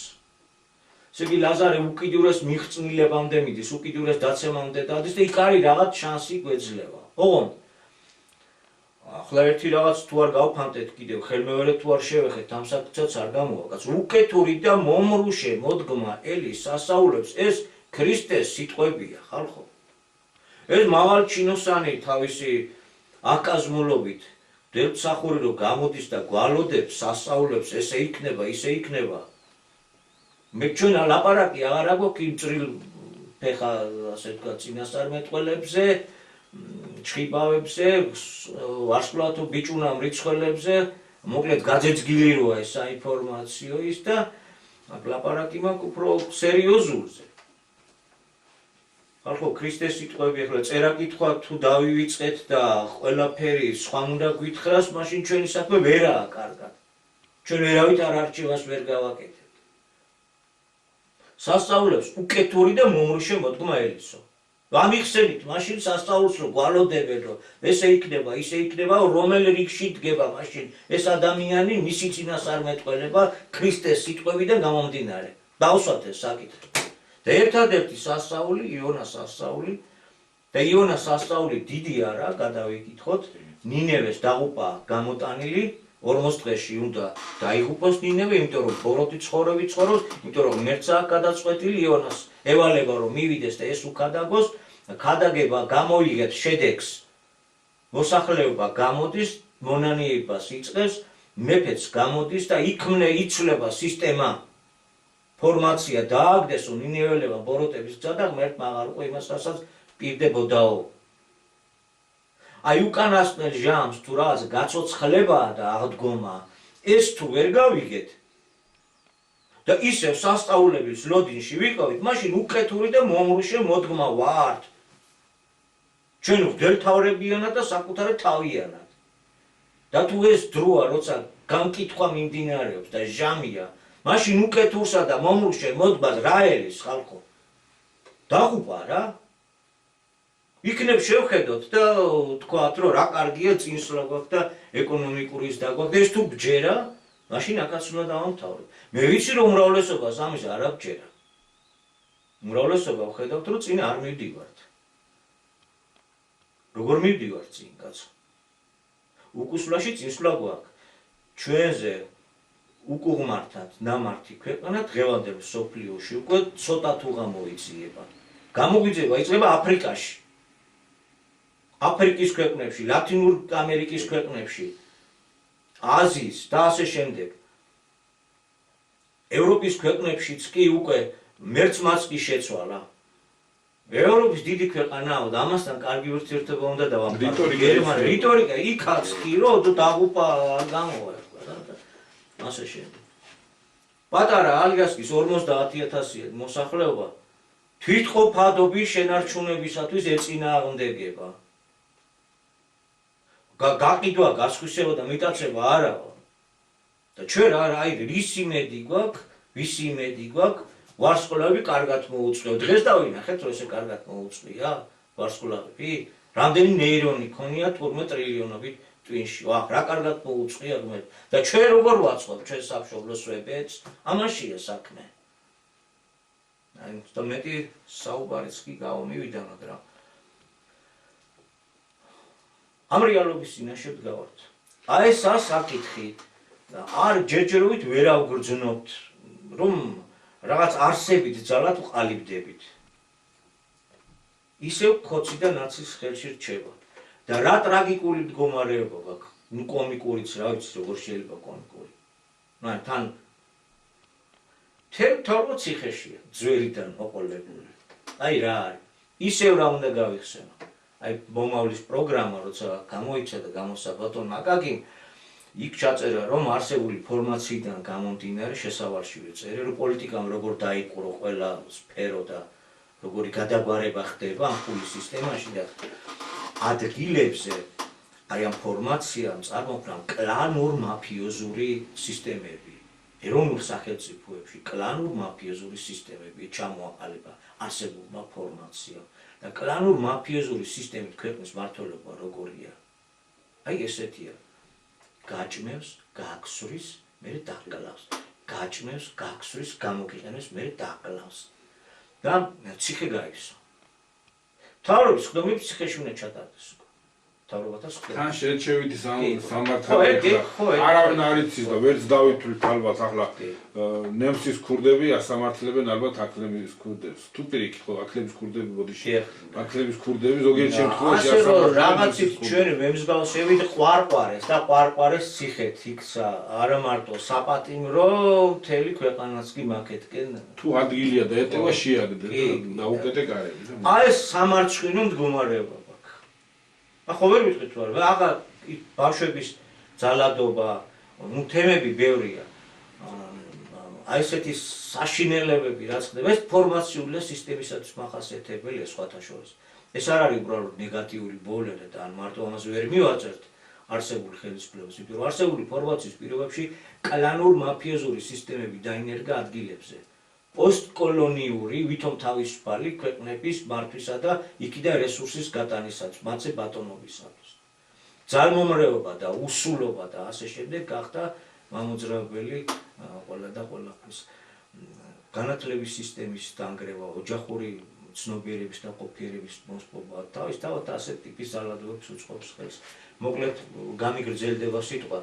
ესე იგი ლაზარე უკიდურეს მიღწნილებამდე მიდის, უკიდურეს დაცემამდე დადის და იქ არის რაღაც შანსი გვეძლევა. ოღონდ ახლა ერთი რაღაც თუ არ გავფანტეთ კიდევ, ხელმეორე თუ არ შევეხეთ, ამ საკითხსაც არ გამოვაკაც. უკეთური და მომრუშე მოდგმა ელის ასაულებს ეს ქრისტეს სიტყვებია, ხალხო. ეს მაღალჩინოსანი თავისი აკაზმულობით დელმსახური რომ გამოდის და გვალოდებს, სასწაულებს, ესე იქნება, ისე იქნება. მე ჩვენ ლაპარაკი აღარ აგვაქვს იმ წრილ ფეხა, ასე ვთქვათ, წინასწარმეტყველებზე, ჩხიბავებზე, ვარსკვლავთო ბიჭუნა მრიცხველებზე, მოკლედ გაძეძგილი როა ეს საინფორმაციო ის და ლაპარაკი მაქვს უფრო სერიოზულზე. ხალხო, ქრისტეს სიტყვები ახლა წერა-კითხვა თუ დავივიწყეთ და ყველაფერი სხვა უნდა გვითხრას, მაშინ ჩვენი საქმე ვერაა კარგად. ჩვენ ვერავით არ არჩევას ვერ გავაკეთებთ. სასწაულებს უკეთური და მომრუშე მოდგმა ელისო. ვამიხსენით, მაშინ სასწაულს რო გვალოდებენ, რომ ესე იქნება, ისე იქნება, რომელ რიგში დგება მაშინ ეს ადამიანი მისი წინასწარმეტყველება ქრისტეს სიტყვებიდან გამომდინარე. დავსვათ ეს საკითხი. და ერთადერთი სასწაული, იონას სასწაული და იონას სასწაული დიდი არა, გადავიკითხოთ, ნინევეს დაღუპა გამოტანილი, 40 დღეში უნდა დაიღუპოს ნინევე, იმიტომ რომ ბოროტი ცხოვრები ცხოვრობს, იმიტომ რომ ღმერთსაა გადაწყვეტილი იონას ევალება რომ მივიდეს და ეს უკადაგოს, ქადაგება გამოიღებს შედეგს. მოსახლეობა გამოდის, მონანიებას იწყებს, მეფეც გამოდის და იქმნე იცვლება სისტემა. ფორმაცია დააგდესო ნინეველებმა ბოროტების გზა და ღმერთმა აღარ უკვე იმას, რასაც პირდებოდაო. აი უკანასკნელ ჟამს თუ რაღაც გაცოცხლებაა და აღდგომა, ეს თუ ვერ გავიგეთ და ისევ სასწაულების ლოდინში ვიყავით, მაშინ უკეთური და მომრუშე მოდგმა ვართ. ჩვენ ვგელთავრებიანად და საკუთარი თავიანად. და თუ ეს დროა, როცა გამკითხვა მიმდინარეობს და ჟამია, მაშინ უკეთურსა და მომრუშე მოდგმას რა ელის ხალხო? დაღუპა რა? იქნებ შევხედოთ და თქვათ, რომ რა კარგია წინსვლა გვაქვს და ეკონომიკური ის დაგვაქვს, ეს თუ ბჯერა, მაშინ აქაც უნდა დავამთავროთ. მე ვიცი რომ უმრავლესობას ამის არ აბჯერა. უმრავლესობა ვხედავთ, რომ წინ არ მივდივართ. როგორ მივდივართ წინ, კაცო? უკუსვლაში წინსვლა გვაქვს. ჩვენზე უკუღმართად ნამართი ქვეყანა დღევანდელ მსოფლიოში უკვე ცოტა თუ გამოიწიება. გამოგვიძება იწება აფრიკაში. აფრიკის ქვეყნებში, ლათინურ ამერიკის ქვეყნებში, აზიის და ასე შემდეგ. ევროპის ქვეყნებშიც კი უკვე მერცმაც კი შეცვალა. ევროპის დიდი ქვეყანაა და ამასთან კარგი ურთიერთობა უნდა დავამყაროთ. რიტორიკა იქაც კი რომ დაღუპა არ გამოვა. ასე შემდეგ. პატარა ალიასკის 50,000 მოსახლეობა თვითყოფადობის შენარჩუნებისათვის ეწინააღმდეგება. გაყიდვა, გასხვისება და მიტაცება არაა. და ჩვენ აი რის იმედი გვაქვს, ვის იმედი გვაქვს, ვარსკვლავები კარგად მოუწყვია. დღეს დავინახეთ, რომ ესე კარგად მოუწყვია ვარსკვლავები. რამდენი ნეირონი ქონია 12 ტრილიონობით ტვინში. ვახ, რა კარგად მოუწყვია გმეთ. და ჩვენ როგორ ვაწყობ ჩვენ სამშობლოს ვებებს? ამაშია საქმე. აი, მეტი საუბარიც კი გავმივიდა, მაგრამ ამ რეალობის წინაშე ვდგავართ. აი ეს საკითხი და არ ჯერჯერობით ვერ ავგრძნობთ, რომ რაღაც არსებით ძალად ვყალიბდებით. ისევ ხოცი და ნაცის ხელში რჩება. და რა ტრაგიკული მდგომარეობა გაქვს. ნუ კომიკურიც რა ვიცი, როგორ შეიძლება კომიკური. ნუ თან თელთავრო ციხეშია, ძვერიდან მოყოლებული. აი რა არის. ისევ რა უნდა გავიხსენო. აი მომავლის პროგრამა როცა გამოიცა და გამოსცა ბატონ აკაკიმ, იქ ჩაწერა რომ არსებული ფორმაციიდან გამომდინარე შესავალშივე წერე, რომ პოლიტიკამ როგორ დაიყურო ყველა სფერო და როგორი გადაგვარება ხდება ამ ფულის სისტემაში და ადგილებზე აი ამ ფორმაციამ წარმოქმნა კლანურ მაფიოზური სისტემები. ეროვნულ სახელმწიფოებში კლანურ მაფიოზური სისტემები ჩამოაყალიბა არსებულმა ფორმაციამ. და კლანურ მაფიოზური სისტემით ქვეყნის მმართველობა როგორია? აი ესეთია. გაჭმევს, გააქსვრის, მერე დაკლავს. გაჭმევს, გააქსვრის, გამოგიყენებს, მერე დაკლავს. და ციხე გაიგზო. მთავრობის ხდომები ციხეში უნდა ჩატარდეს. მთავრობათა ხდომები. თან შეჩევიდი სამართალია. არავინ არ იცის და ვერც დავითვლით ალბათ ახლა ნემსის ქურდები ასამართლებენ ალბათ აკლების ქურდებს. თუ პირიქით ხო აკლების ქურდები ბოდიში. აკლების ქურდები ზოგიერთ შემთხვევაში ასამართლებენ. რაღაცით ჩვენ მემსგავსებით ყვარყვარეს და ყვარყვარეს ციხეთ იქცა არა მარტო საპატიმრო მთელი ქვეყანაც კი მაკეთკენ. თუ ადგილია და ეტევა შეაგდე და უკეთე კარები. აი ეს სამარცხვინო მდგომარეობა. ხო ვერ ვიტყვით ვარ, აღარ ბავშვების ძალადობა, ნუ თემები ბევრია. აი ესეთი საშინელებები რაც ხდება, ეს ფორმაციული სისტემისათვის მახასიათებელია სხვათა შორის. ეს არ არის უბრალოდ ნეგატიური ბოლერე და ან მარტო ამაზე ვერ მივაწერთ არსებული ხელისუფლების, იმიტომ რომ არსებული ფორმაციის პირობებში კლანურ მაფიოზური სისტემები დაინერგა ადგილებზე. პოსტკოლონიური, ვითომ თავისუფალი ქვეყნების მართვისა და იქიდან რესურსის გატანისათვის, მათზე ბატონობისათვის. ძალმომრეობა და უსულობა და ასე შემდეგ გახდა მამოძრავებელი ყველა და ყველაფრის. განათლების სისტემის დანგრევა, ოჯახური ცნობიერების და ყოფიერების მოსპობა, თავისთავად ასეთ ტიპის ძალადობებს უწყობს ხელს. მოკლედ გამიგრძელდება სიტყვა.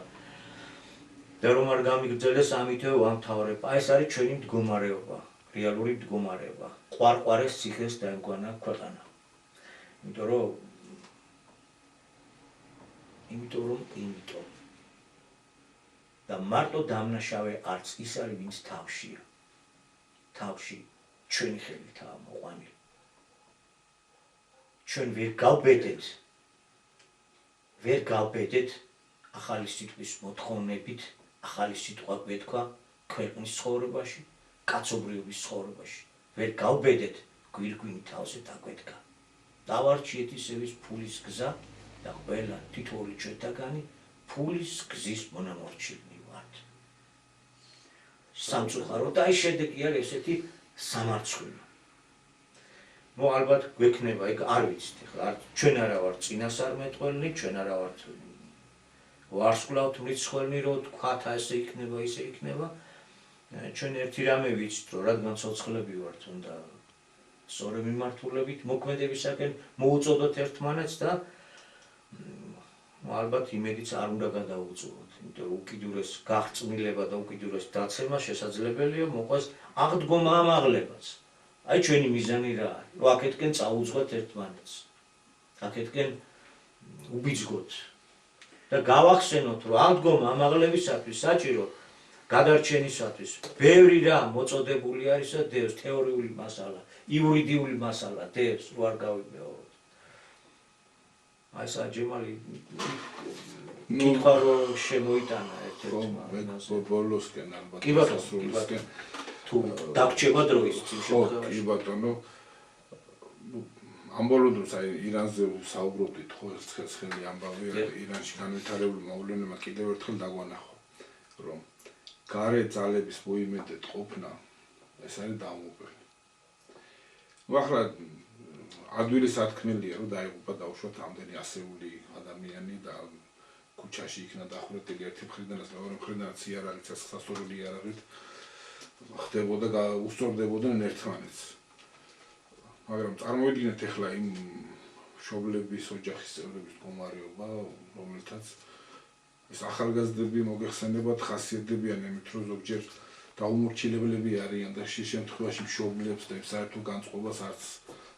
და რომ არ გამიგრძელდეს ამითვე ვამთავრებ. ეს არის ჩვენი მდგომარეობა, რეალური მდგომარეობა. ყვარყვარეს ციხეს დაემკვანა ქვეყანა. იმიტომ. და მარტო დამნაშავე არც ის არის, ვინც თავშია. თავში ჩვენი ხელითაა მოყვანილი. ჩვენ ვერ გავბედეთ ახალი სიტყვის მოთხოვნებით, ახალი სიტყვა გვეთქვა ქვეყნის ცხოვრებაში, კაცობრიობის ცხოვრებაში. ვერ გავბედეთ გვირგვინი თავზე დაგვედგა. დავარჩიეთ ისევის ფულის გზა და ყველა თითოეული ჩვენთაგანი ფულის გზის მონამორჩილნი ვართ. სამწუხარო და აი შედეგი არის ესეთი სამარცხვინო. ალბათ გვექნება, ეგ არ ვიცით, ახლა ჩვენ არა ვართ წინასწარმეტყველნი, ჩვენ არა ვართ ვარსკვლავთ მრიცხველნი, რომ თქვათ ესე იქნება, ისე იქნება. ჩვენ ერთი რამე ვიცით, რომ რადგან ცოცხლები ვართ, უნდა სწორი მიმართულებით მოქმედებისაკენ მოუწოდოთ ერთმანეთს და ალბათ იმედიც არ უნდა გადაუწუროთ, იმიტომ რომ უკიდურეს გაღწმილება და უკიდურეს დაცემა შესაძლებელია მოყვეს აღდგომა ამ აღლებაც. აი ჩვენი მიზანი რა არის? რომ აქეთკენ წაუძღვეთ ერთმანეთს. აქეთკენ უბიძგოთ და გავახსენოთ, რომ აღდგომა ამ აღლებისათვის საჭირო გადარჩენისათვის ბევრი რა მოწოდებული არის და დევს თეორიული მასალა, იურიდიული მასალა დევს, რო არ გავიმეოროთ. აი საჯემალი კითხვა რომ შემოიტანა ერთ-ერთმა ბოლოსკენ ალბათ კი ბატონო, თუ დაგჭება დროის შემთხვევაში. კი ბატონო, ამ ბოლო დროს აი ირანზე საუბრობდით ხო ერთხელ ამბავი ირანში განვითარებული მოვლენებმა კიდევ ერთხელ დაგვანახო, რომ გარე ძალების მოიმედეთ ყოფნა ეს არის დაუმოყრელი. ახლა ადვილი სათქმელია რომ დაიღუპა დაუშვათ ამდენი ასეული ადამიანი და ქუჩაში იქნა დახვრეტილი ერთი მხრიდანაც მეორე მხრიდანაც იარაღით სასწორული იარაღით ხდებოდა და უსწორდებოდნენ ერთმანეთს. მაგრამ წარმოვიდგინეთ ახლა იმ მშობლების ოჯახის წევრების მდგომარეობა, რომელთაც ეს ახალგაზრდები მოგეხსენებათ ხასიათდებიან იმით, რომ ზოგჯერ დაუმორჩილებლები არიან და შე შემთხვევაში მშობლებს და საერთო განწყობას არც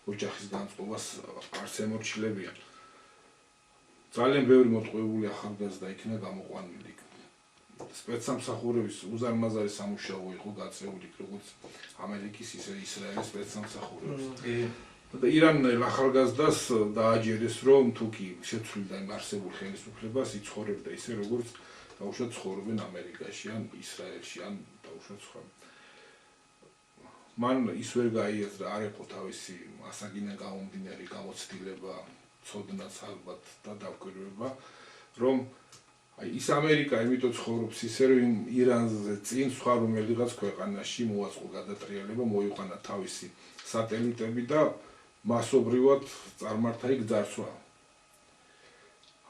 ოჯახის განწყობას არც ემორჩილებიან. ძალიან ბევრი მოტყუებული ახალგაზრდა იქნა გამოყვანილი. სპეცსამსახურების უზარმაზარი სამუშაო იყო გაწეული როგორც ამერიკის ისე ისრაელის სპეცსამსახურების. და ირანელ ახალგაზრდას დააჯერეს რომ თუ კი შეცვლიდა იმ არსებულ ხელისუფლებას იცხოვრებდა ისე როგორც დაუშვათ ცხოვრობენ ამერიკაში ან ისრაელში ან დაუშვათ სხვა. მან ის ვერ გაიაზრა არ ეყო თავისი ასაგიდან გამომდინარე გამოცდილება, ცოდნაც ალბათ და დაკვირვება, რომ აი ის ამერიკა იმიტომ ცხოვრობს ისე რომ ირანზე წინ სხვა რომელიღაც ქვეყანაში მოაწყო გადატრიალება, მოიყვანა თავისი სატელიტები და მასობრივად წარმართა იქ ძარცვა.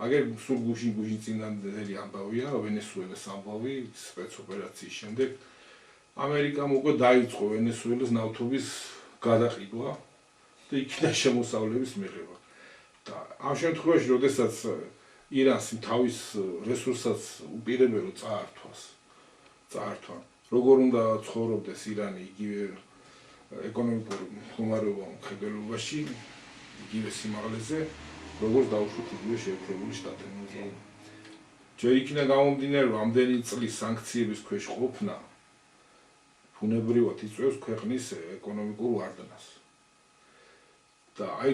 აგერ სულ გუშინ წინანდელი ამბავია, ვენესუელის ამბავი სპეცოპერაციის შემდეგ ამერიკამ უკვე დაიწყო ვენესუელის ნავთობის გადაყიდვა და იქიდან შემოსავლების მიღება. და ამ შემთხვევაში, როდესაც ირანს თავის რესურსსაც უპირებელო წაართვა, როგორ უნდა ცხოვრობდეს ირანი იგივე ეკონომიკურ მდგომარეობა მხედველობაში, იგივე სიმაღლეზე, როგორც დაუშვათ იგივე შეერთებული შტატები. ჯერ იქნა გამომდინარე, რომ ამდენი წლის სანქციების ქვეშ ყოფნა ბუნებრივად იწვევს ქვეყნის ეკონომიკურ ვარდნას. და აი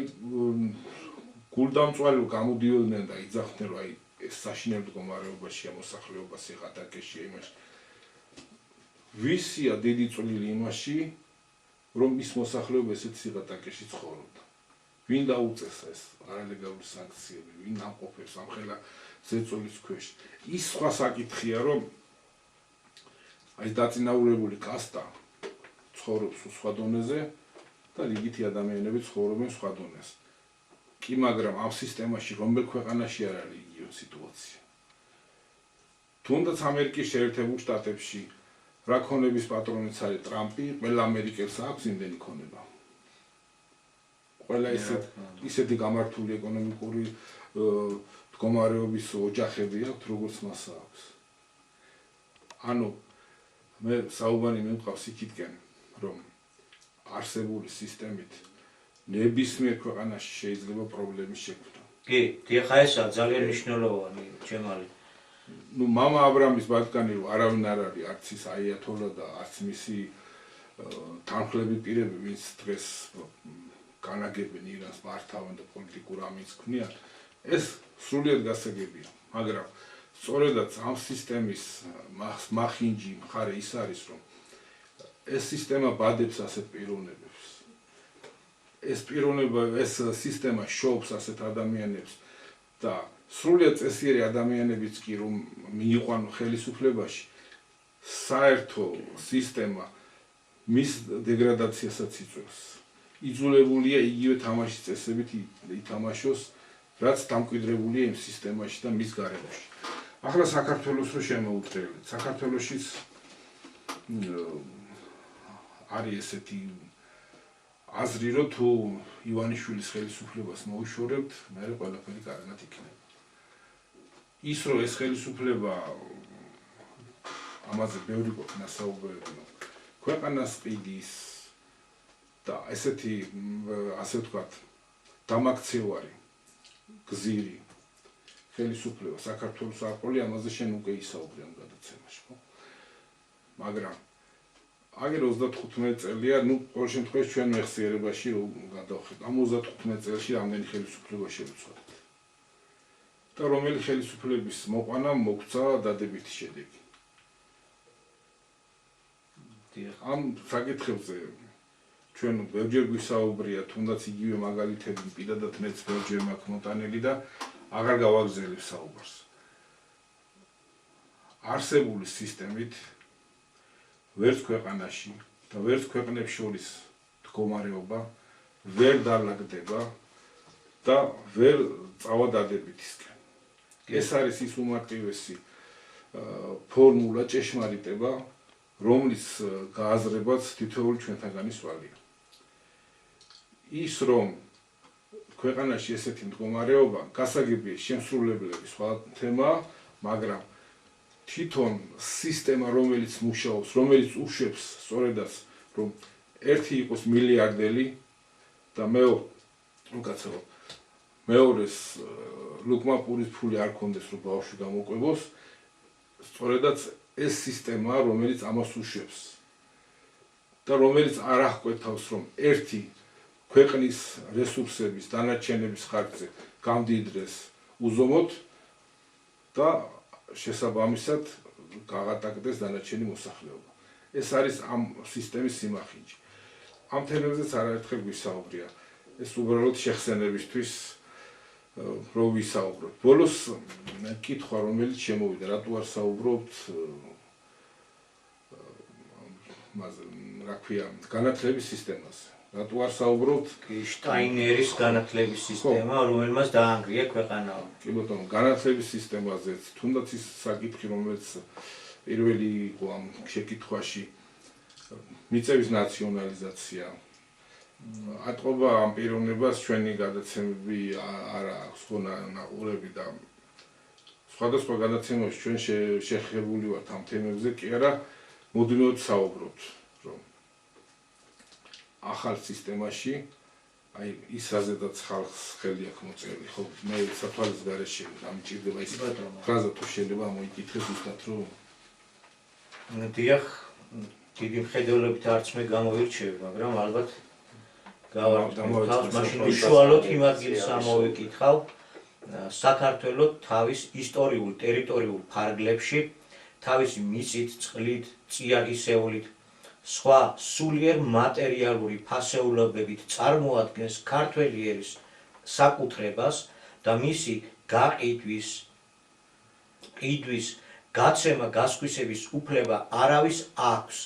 გულდამწვარი გამოდიოდნენ და იძახდნენ, რომ აი ეს საშინელ მდგომარეობაში მოსახლეობას იღატაკეშია იმაში. ვისია დიდი წვლილი იმაში, რომ ის მოსახლეობა ესეთ სიღატაკეში ცხოვრობდა. ვინ დაუწეს ეს არალეგალური სანქციები, ვინ ამყოფებს ამ ხელა ზეწოლის ქვეშ. ის სხვა საკითხია, რომ აი დაწინაურებული კასტა ცხოვრობს სხვა დონეზე და რიგითი ადამიანები ცხოვრობენ სხვა დონეზე. კი, მაგრამ ამ სისტემაში რომელ ქვეყანაში არ არის იგივე სიტუაცია. თუნდაც ამერიკის შეერთებულ შტატებში რა ქონების პატრონიც არის ტრამპი, ყველა ამერიკელს აქვს იმდენი ქონება. ყველა ისეთი გამართული ეკონომიკური მდგომარეობის ოჯახები აქვს, როგორც მას აქვს. ანუ მე საუბარი მიმყავს იქითკენ, რომ არსებული სისტემით ნებისმიერ ქვეყანაში შეიძლება პრობლემის შექმნა. კი, ხა ესაა ძალიან მნიშვნელოვანი ჩემალი. ნუ მამა აბრამის ბატკანი არავინ არ არის, არც ის აიათოლა და არც მისი თანხლები პირები, ვინც დღეს განაგებენ ირანს, მართავენ და პოლიტიკურ ამინს ქმნიან, ეს სრულიად გასაგებია, მაგრამ სწორედაც ამ სისტემის მახინჯი მხარე ის არის, რომ ეს სისტემა ბადებს ასეთ პიროვნებებს. ეს პიროვნება, ეს სისტემა შობს ასეთ ადამიანებს და სრულიად წესიერი ადამიანებიც კი რომ მიიყვანო ხელისუფლებაში, საერთო სისტემა მის დეგრადაციასაც იწვევს. იძულებულია იგივე თამაშის წესებით ითამაშოს, რაც დამკვიდრებულია იმ სისტემაში და მის გარემოში. ახლა საქართველოს რო შემოუტრიალეთ, საქართველოშიც არის ესეთი აზრი, რომ თუ ივანიშვილის ხელისუფლებას მოუშორებთ, მერე ყველაფერი კარგად იქნება. ის რომ ეს ხელისუფლება ამაზე ბევრი ყოფნა საუბრები, ქვეყანას ყიდის და ესეთი ასე ვთქვათ დამაქცევარი გზირი ხელისუფლება საქართველოს არ ყოლი, ამაზე შენ უკვე ისაუბრე ამ გადაცემაში, ხო? მაგრამ აგერ 35 წელია, ყოველ შემთხვევაში ჩვენ მეხსიერებაში გადავხეთ. ამ 35 წელში რამდენი ხელისუფლება შევიცვალეთ. და რომელი ხელისუფლების მოყვანამ მოგვცა დადებითი შედეგი. ამ საკითხებზე ჩვენ ბევრჯერ გვისაუბრია, თუნდაც იგივე მაგალითები პირადად მეც ბევრჯერ მაქვს მოტანილი და აღარ გავაგზავნებ საუბარს. არსებული სისტემით ვერც ქვეყანაში და ვერც ქვეყნებს შორის მდგომარეობა ვერ დალაგდება და ვერ წავა დადებითისკენ. ეს არის ის უმარტივესი ფორმულა, ჭეშმარიტება, რომლის გააზრებაც თითოეული ჩვენთაგანის ვალია. ის რომ ქვეყანაში ესეთი მდგომარეობა, გასაგებია შემსრულებლების სხვა თემაა, მაგრამ თვითონ სისტემა, რომელიც მუშაობს, რომელიც უშვებს სწორედაც, რომ ერთი იყოს მილიარდელი და მეორეს ლუკმაპურის ფული არ ქონდეს, რომ ბავშვი გამოყვებოს, სწორედაც ეს სისტემაა, რომელიც ამას უშვებს და რომელიც არ აღკვეთავს, რომ ერთი ქვეყნის რესურსების დანარჩენების ხარჯზე გამდიდრეს უზომოდ და შესაბამისად გაღატაკდეს დანარჩენი მოსახლეობა. ეს არის ამ სისტემის სიმახინჯი. ამ თემებზეც არაერთხელ გვისაუბრია. ეს უბრალოდ შეხსენებისთვის რო ვისაუბროთ. ბოლოს კითხვა, რომელიც შემოვიდა, რატო არ საუბრობთ რა ქვია, განათლების სისტემაზე. რატო არ საუბრობთ შტაინერის განათლების სისტემა, რომელმაც დაანგრია ქვეყანა. კი ბატონო, განათლების სისტემაზეც, თუნდაც ის საკითხი, რომელიც პირველი იყო ამ შეკითხვაში, მიწების ნაციონალიზაცია. ატყობა ამ პიროვნებას ჩვენი გადაცემები არ აქვს ნაყურები და სხვადასხვა გადაცემებში ჩვენ შეხებული ვართ ამ თემებზე, კი არა, მუდმივად საუბრობთ, რომ ახალ სისტემაში აი ისაზედაც ხალხს ხელი აქვს მოწერილი, ხო, მე საფრთხის გარეშე ამჭირდება ის ფრაზა თუ შეიძლება მოიკითხეს უბრალოდ რომ დიახ, დიდი მხედველობით არც მე გამოვირჩევი, მაგრამ ალბათ გავარკვევთ, მაშინ უშუალოდ იმ ადგილს ამოვიკითხავ, საქართველოს თავის ისტორიულ ტერიტორიულ ფარგლებში, თავისი მიწით, წყლით, წიაღისეულით, სხვა სულიერ მატერიალური ფასეულობებით წარმოადგენს ქართველი ერის საკუთრებას და მისი გაყიდვის, გაცემა, გასხვისების უფლება არავის აქვს.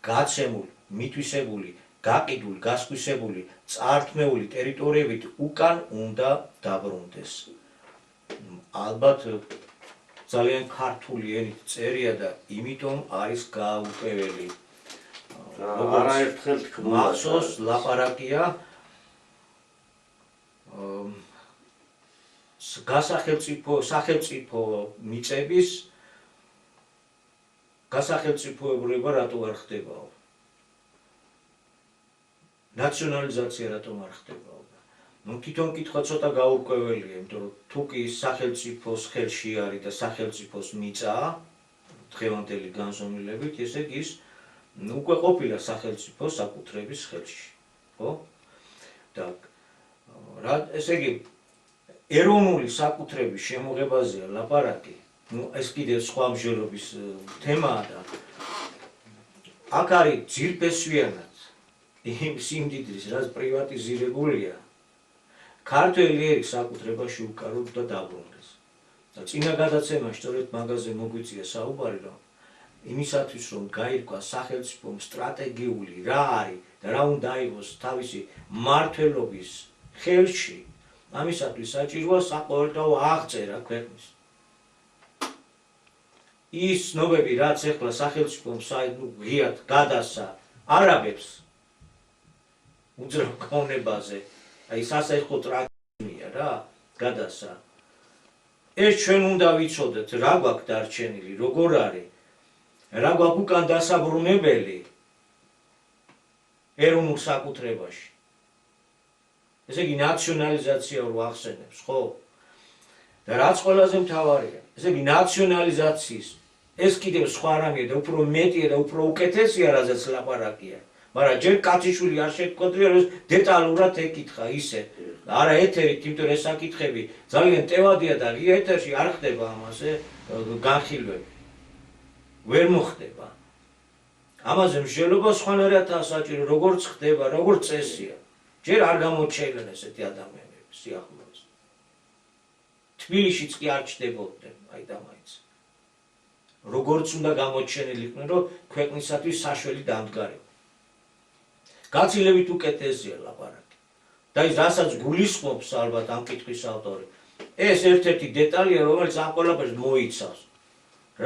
გაცემული, მითვისებული, გაყიდული, გასხვისებული, წართმეული ტერიტორიებით უკან უნდა დაბრუნდეს. ალბათ ძალიან ქართული ენით წერია და იმიტომ არის გააუკვეველი. არაერთხელ თქმულა მახსოვს ლაპარაკია სახელმწიფო მიწების გასახელმწიფოებრიობა რატო არ ხდებაო? ნაციონალიზაცია რატომ არ ხდებაო? თვითონ კითხვა ცოტა გაურკვეველია, იმიტომ რომ თუ კი სახელმწიფოს ხელში არის და სახელმწიფოს მიწაა დღევანდელი განზომილებით, ესე იგი ის უკვე ყოფილა სახელმწიფო საკუთრების ხელში, ხო? და ესე იგი ეროვნული საკუთრების შემოღებაზეა ლაპარაკი, ეს კიდევ სხვა მსჯელობის თემაა და აქ არის ძირფესვიანად იმ სიმდიდრის, რაც პრივატიზირებულია, ქართველი ერის საკუთრებაში უკაროდ და დაბრუნდეს. და წინა გადაცემაში სწორედ მაგაზე მოგვიწია საუბარი, რომ იმისათვის, რომ გაირკვა სახელმწიფომ სტრატეგიული რა არის და რა უნდა აიღოს თავისი მმართველობის ხელში, ამისათვის საჭიროა საყოველთაო აღწერა ქვეყნის. ის ცნობები, რაც ახლა სახელმწიფომ ღიად გადასცა არაბებს უძრავ ქონებაზე, აი სასაიხო ტრაგედია რა გადასცა. ეს ჩვენ უნდა ვიცოდეთ, რა გვაქვს დარჩენილი, როგორ არის, რა გვაქვს უკან დასაბრუნებელი ეროვნულ საკუთრებაში. ესე იგი ნაციონალიზაცია რო ახსენებს, ხო? და რაც ყველაზე მთავარია, ესე იგი ნაციონალიზაციის ეს კიდევ სხვა რამეა და უფრო მეტია და უფრო უკეთესია, რაზეც ლაპარაკია. მაგრამ ჯერ კაციშვილი არ შეგკოდრია, რომ დეტალურად ეკითხა ისე. არა ეთერით, იმიტომ ეს საკითხები ძალიან ტევადია და ღია ეთერში არ ხდება ამაზე განხილვები. ვერ მოხდება. ამაზე მსჯელობა სხვანაირადაა საჭირო, როგორც ხდება, როგორც წესია. ჯერ არ გამოჩენენ ესეთი ადამიანები სიახლოვეს. თბილისშიც კი არ ჩდებოდნენ, აი და მაინც. როგორც უნდა გამოჩენილიყვნენ, რომ ქვეყნისათვის საშველი დამდგარება. გაცილებით უკეთესია ლაპარაკი. და ის რასაც გულისხმობს ალბათ ამ კითხვის ავტორი, ეს ერთ-ერთი დეტალია, რომელიც ამ ყველაფერს მოიცავს.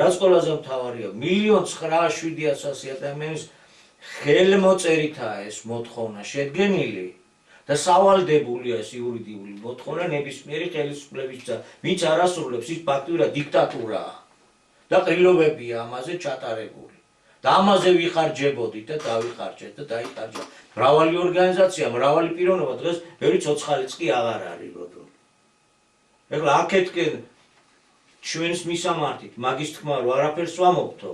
რაც ყველაზე მთავარია, 1,907,000 ადამიანის ხელმოწერითაა ეს მოთხოვნა შედგენილი და სავალდებულია ეს იურიდიული მოთხოვნა ნებისმიერი ხელისუფლებისა, ვინც არ ასრულებს, ის ფაქტურად დიქტატურაა და ყრილობებია ამაზე ჩატარებული. და ამაზე ვიხარჯებოდით და დავიხარჯეთ და დაიხარჯა. მრავალი ორგანიზაცია, მრავალი პიროვნება დღეს ბევრი ცოცხალიც კი აღარ არის. ეხლა აქეთკენ ჩვენს მისამართით, მაგის თქმა რომ არაფერს ვამობთო,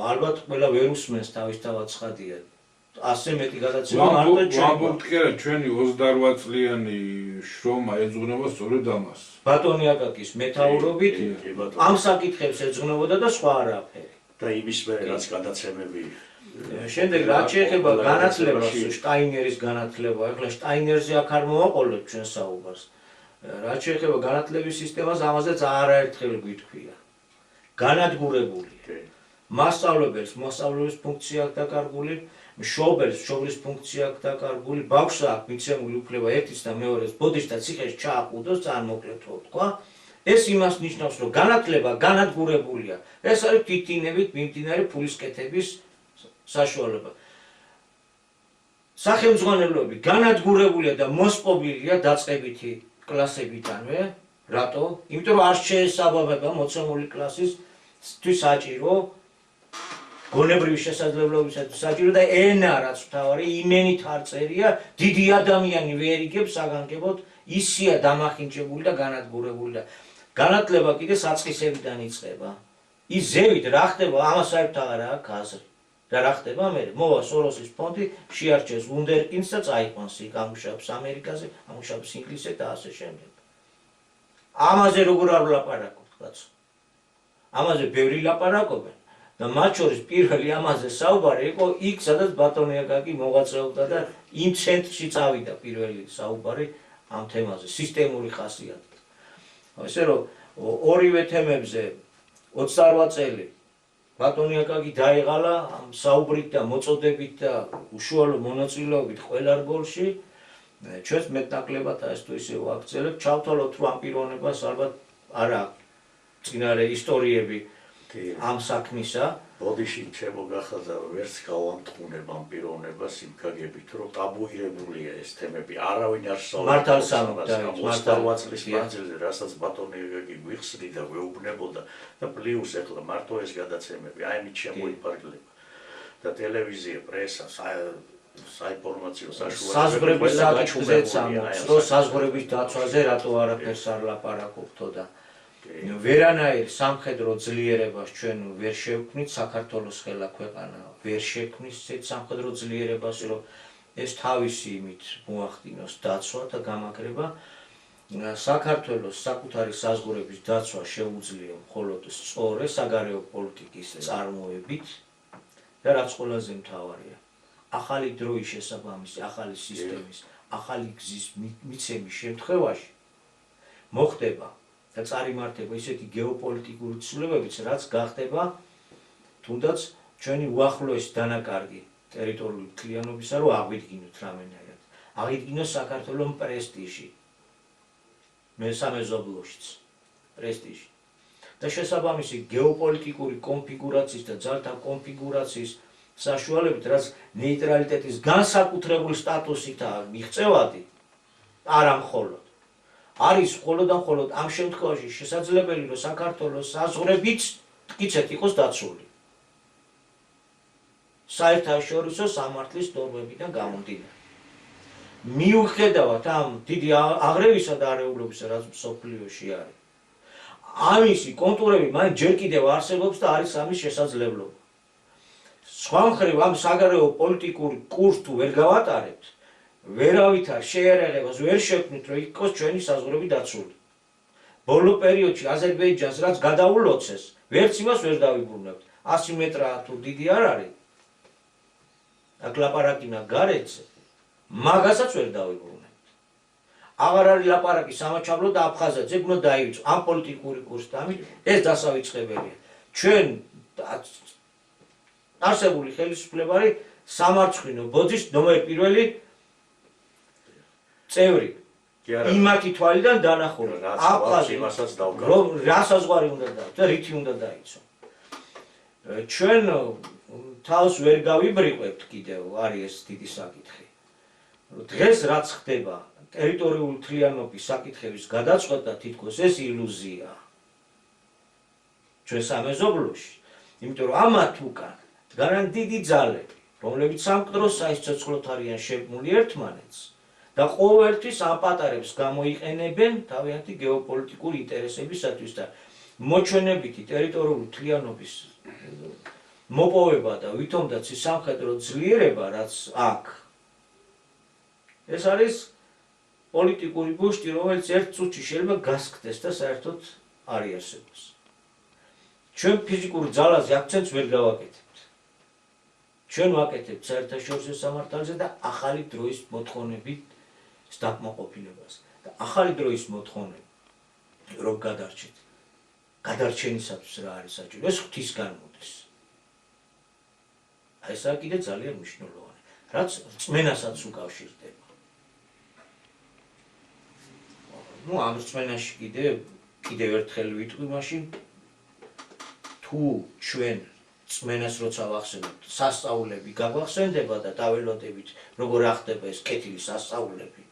ალბათ ყველა ვერ უსმენს თავისთავად ცხადია. ასე მეტი გადაცემა მარტო ჩვენ. ვამბობთ კი არა, ჩვენი 28 წლიანი შრომა ეძღვნება სწორედ ამას. ბატონი აკაკის მეთაურობით ამ საკითხებს ეძღვნებოდა და სხვა არაფერი. და იმის მერე რაც გადაცემები შემდეგ რაც შეეხება განათლებას, შტაინერის განათლება, ეხლა შტაინერზე აქ არ მოვაყოლოთ ჩვენ საუბარს. რაც შეეხება განათლების სისტემას, ამაზეც არაერთხელ გვითქვია. განადგურებულია. მასწავლებელს მასწავლებლის ფუნქცია აქვს დაკარგული, მშობელს მშობლის ფუნქცია აქვს დაკარგული, ბავშვს აქვს მიცემული უფლება ერთის და მეორეს ბოდიშს და ციხეს ჩააყუდოს, წარმოუკლეთ რო თქვა. ეს იმას ნიშნავს, რომ განათლება განადგურებულია. ეს არის თითინებით მიმდინარე ფულისკეთების საშუალება. სახელმძღვანელოები განადგურებულია და მოსპობილია დაწყებითი კლასებიდანვე. რატო? იმიტომ რომ არ შეესაბამება მოცემული კლასისთვის საჭირო გონებრივი შესაძლებლობისათვის საჭირო და ენა რაც მთავარი იმენით არ წერია, დიდი ადამიანი ვერ იგებს საგანგებოდ, ისია დამახინჯებული და განადგურებული და განათლება კიდე საწყისებიდან იწყება. ის ზევით რა ხდება, ამას საერთოდ არ აქვს აზრი. და რა ხდება მერე? მოვა სოროსის ფონდი, შეარჩევს ვუნდერკინდს და წაიყვანს იქ ამუშავებს ამერიკაზე, ამუშავებს ინგლისზე და ასე შემდეგ. ამაზე როგორ არ ვლაპარაკობთ, კაცო? ამაზე ბევრი ლაპარაკობენ და მათ შორის პირველი ამაზე საუბარი იყო იქ, სადაც ბატონი აკაკი მოღვაწეობდა და იმ ცენტრში წავიდა პირველი საუბარი ამ თემაზე, სისტემური ხასიათით. ესე რომ ორივე თემებზე 28 წელი ბატონი აკაკი დაეღალა ამ საუბრით და მოწოდებით და უშუალო მონაწილეობით ყველა რგოლში. ჩვენს მეტნაკლებად ეს თუ ისე ვაგრძელებთ, ჩავთვალოთ რომ ამ პიროვნებას ალბათ არ აქვს წინარე ისტორიები ამ საქმისა. ბოდიში ჩემო გახაზა რომ ვერც გავამტყუნებ ამ პიროვნებას იმ გაგებით რომ ტაბუირებულია ეს თემები არავინ არ სწავლობს მართალ წლის მანძილზე რასაც ბატონი აკაკი გვიხსნი და ვეუბნებოდა და პლუს ეხლა მარტო ეს გადაცემები აი მით შემოიფარგლება და ტელევიზია პრესა საინფორმაციო საშუალებები საზღვრების საკითხზეც ამბობს რომ საზღვრების დაცვაზე რატო არაფერს არ ლაპარაკობთო და ვერანაირ სამხედრო ძლიერებას ჩვენ ვერ შევქმნით, საქართველოს ხელა ქვეყანა ვერ შექმნის ეს სამხედრო ძლიერებას, რომ ეს თავისი იმით მოახდინოს დაცვა და გამაგრება. საქართველოს საკუთარი საზღვრების დაცვა შეუძლია მხოლოდ სწორი საგარეო პოლიტიკის წარმოებით და რაც ყველაზე მთავარია, ახალი დროის შესაბამისი, ახალი სისტემის, ახალი გზის მიცემის შემთხვევაში მოხდება და წარიმართება ისეთი გეოპოლიტიკური ცვლილებებიც, რაც გახდება თუნდაც ჩვენი უახლოესი დანაკარგი ტერიტორიული მთლიანობისა, რომ აღვიდგინოთ რამენაირად. აღიდგინოს საქართველოს პრესტიჟი. მესამეზობლოშიც პრესტიჟი და შესაბამისი გეოპოლიტიკური კონფიგურაციის და ძალთა კონფიგურაციის საშუალებით, რაც ნეიტრალიტეტის განსაკუთრებული სტატუსითაა მიღწევადი, არა მხოლოდ. არის მხოლოდ და მხოლოდ ამ შემთხვევაში შესაძლებელი, რომ საქართველოს საზღვრებიც მტკიცედ იყოს დაცული. საერთაშორისო სამართლის ნორმებიდან გამომდინარე. მიუხედავად ამ დიდი აღრევისა და არეულობისა, რაც მსოფლიოში არის, ამისი კონტურები მაინც ჯერ კიდევ არსებობს და არის ამის შესაძლებლობა. სხვა მხრივ ამ საგარეო პოლიტიკურ კურსს თუ ვერ გავატარებთ, ვერავითარ შეერაღებას ვერ შექმნით, რომ იყოს ჩვენი საზღვრები დაცული. ბოლო პერიოდში აზერბაიჯანს რაც გადაულოცეს, ვერც იმას ვერ დავიბრუნებთ. 100 მეტრა თუ დიდი არ არის. აქ ლაპარაკინა გარეცე, მაგასაც ვერ დავიბრუნებთ. აღარ არის ლაპარაკი სამაჩაბლო და აფხაზეთზე, ეგ უნდა დაივიწყო ამ პოლიტიკური კურსით, ეს დასავიწყებელია. ჩვენ არსებული ხელისუფლება არის სამარცხვინო ბოძის ნომერ პირველი წევრი. იმათი თვალიდან დანახული. რომ რა საზღვარი უნდა დაიცვა და რითი უნდა დაიცვა. ჩვენ თავს ვერ გავიბრიყვებთ კიდევ, არის ეს დიდი საკითხი. დღეს რაც ხდება ტერიტორიული მთლიანობის საკითხების გადაწყვეტა თითქოს ეს ილუზია. ჩვენ სამეზობლოში, იმიტომ რომ ამათ უკან დგანან დიდი ძალები, რომლებიც სამკვდრო საისცოცხლოდ არიან შეგმული ერთმანეთს და ყოველთვის ამ პატარებს გამოიყენებენ თავიანთი გეოპოლიტიკური ინტერესებისათვის და მოჩვენებითი ტერიტორიული მთლიანობის მოპოვება და ვითომდაც ის სამხედრო ძლიერება, რაც აქვს, ეს არის პოლიტიკური ბუშტი, რომელიც ერთ წუთში შეიძლება გასკდეს და საერთოდ არ იარსებობს. ჩვენ ფიზიკურ ძალაზე აქცენტს ვერ გავაკეთებთ. ჩვენ ვაკეთებთ საერთაშორისო სამართალზე და ახალი დროის მოთხოვნებით დაკმაყოფილებას. და ახალი დროის მოთხოვნები, რომ გადარჩეთ. გადარჩენისათვის რა არის საჭირო? ეს ღვთისგან მოდის. ესაა კიდე ძალიან მნიშვნელოვანი, რაც რწმენასაც უკავშირდება. ამ რწმენაში კიდევ ერთხელ ვიტყვი მაშინ, თუ ჩვენ რწმენას როცა ვახსენებთ, სასწაულები გაგვახსენდება და დაველოდებით, როგორ ახდება ეს კეთილი სასწაულები,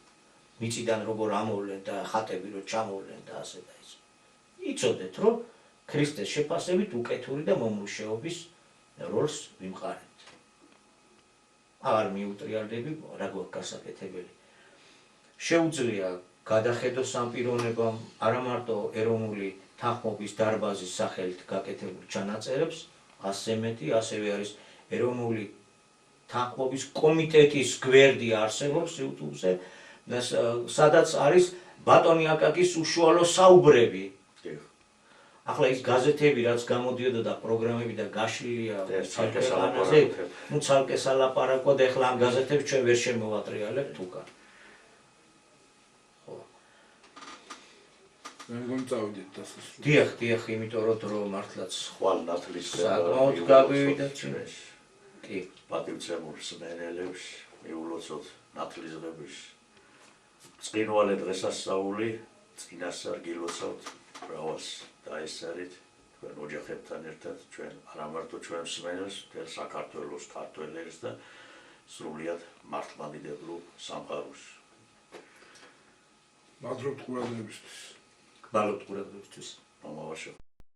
მიწიდან როგორ ამოვლენ და ხატები რო ჩამოვლენ და ასე და ის. იცოდეთ, რომ ქრისტეს შეფასებით უკეთური და მომრუშეობის როლს ვიმყარებთ. აღარ მიუტრიალდები, რა გვაქვს გასაკეთებელი. შეუძლია გადახედოს ამ პიროვნებამ არა მარტო ეროვნული თანხმობის დარბაზის სახელით გაკეთებულ ჩანაწერებს, ასე მეტი, ასევე არის ეროვნული თანხმობის კომიტეტის გვერდი არსებობს YouTube-ზე, სადაც არის ბატონი აკაკის უშუალო საუბრები. ახლა ის გაზეთები, რაც გამოდიოდა და პროგრამები და გაშლილია ცალკე სალაპარაკო და ახლა ამ გაზეთებს ჩვენ ვერ შემოვატრიალებთ უკან. მე მგონი წავიდეთ დასასრულს. დიახ, იმიტომ რომ მართლაც ხვალ ნათლის საკმაოდ გავივიდეთ ჩვენს. კი, პატივცემულ სმენელებს მიულოცოთ ნათლისღების წინვალე დღესასწაული, წინასწარ გილოცავთ ბრავალს დაესწარით თქვენ ოჯახებთან ერთად, ჩვენ არა მარტო ჩვენ მსმენელს, მთელ საქართველოს ქართველებს და სრულიად მართლმადიდებლურ სამყაროს. მადლობთ ყურადღებისთვის. გვალობთ ყურადღებისთვის. მომავალ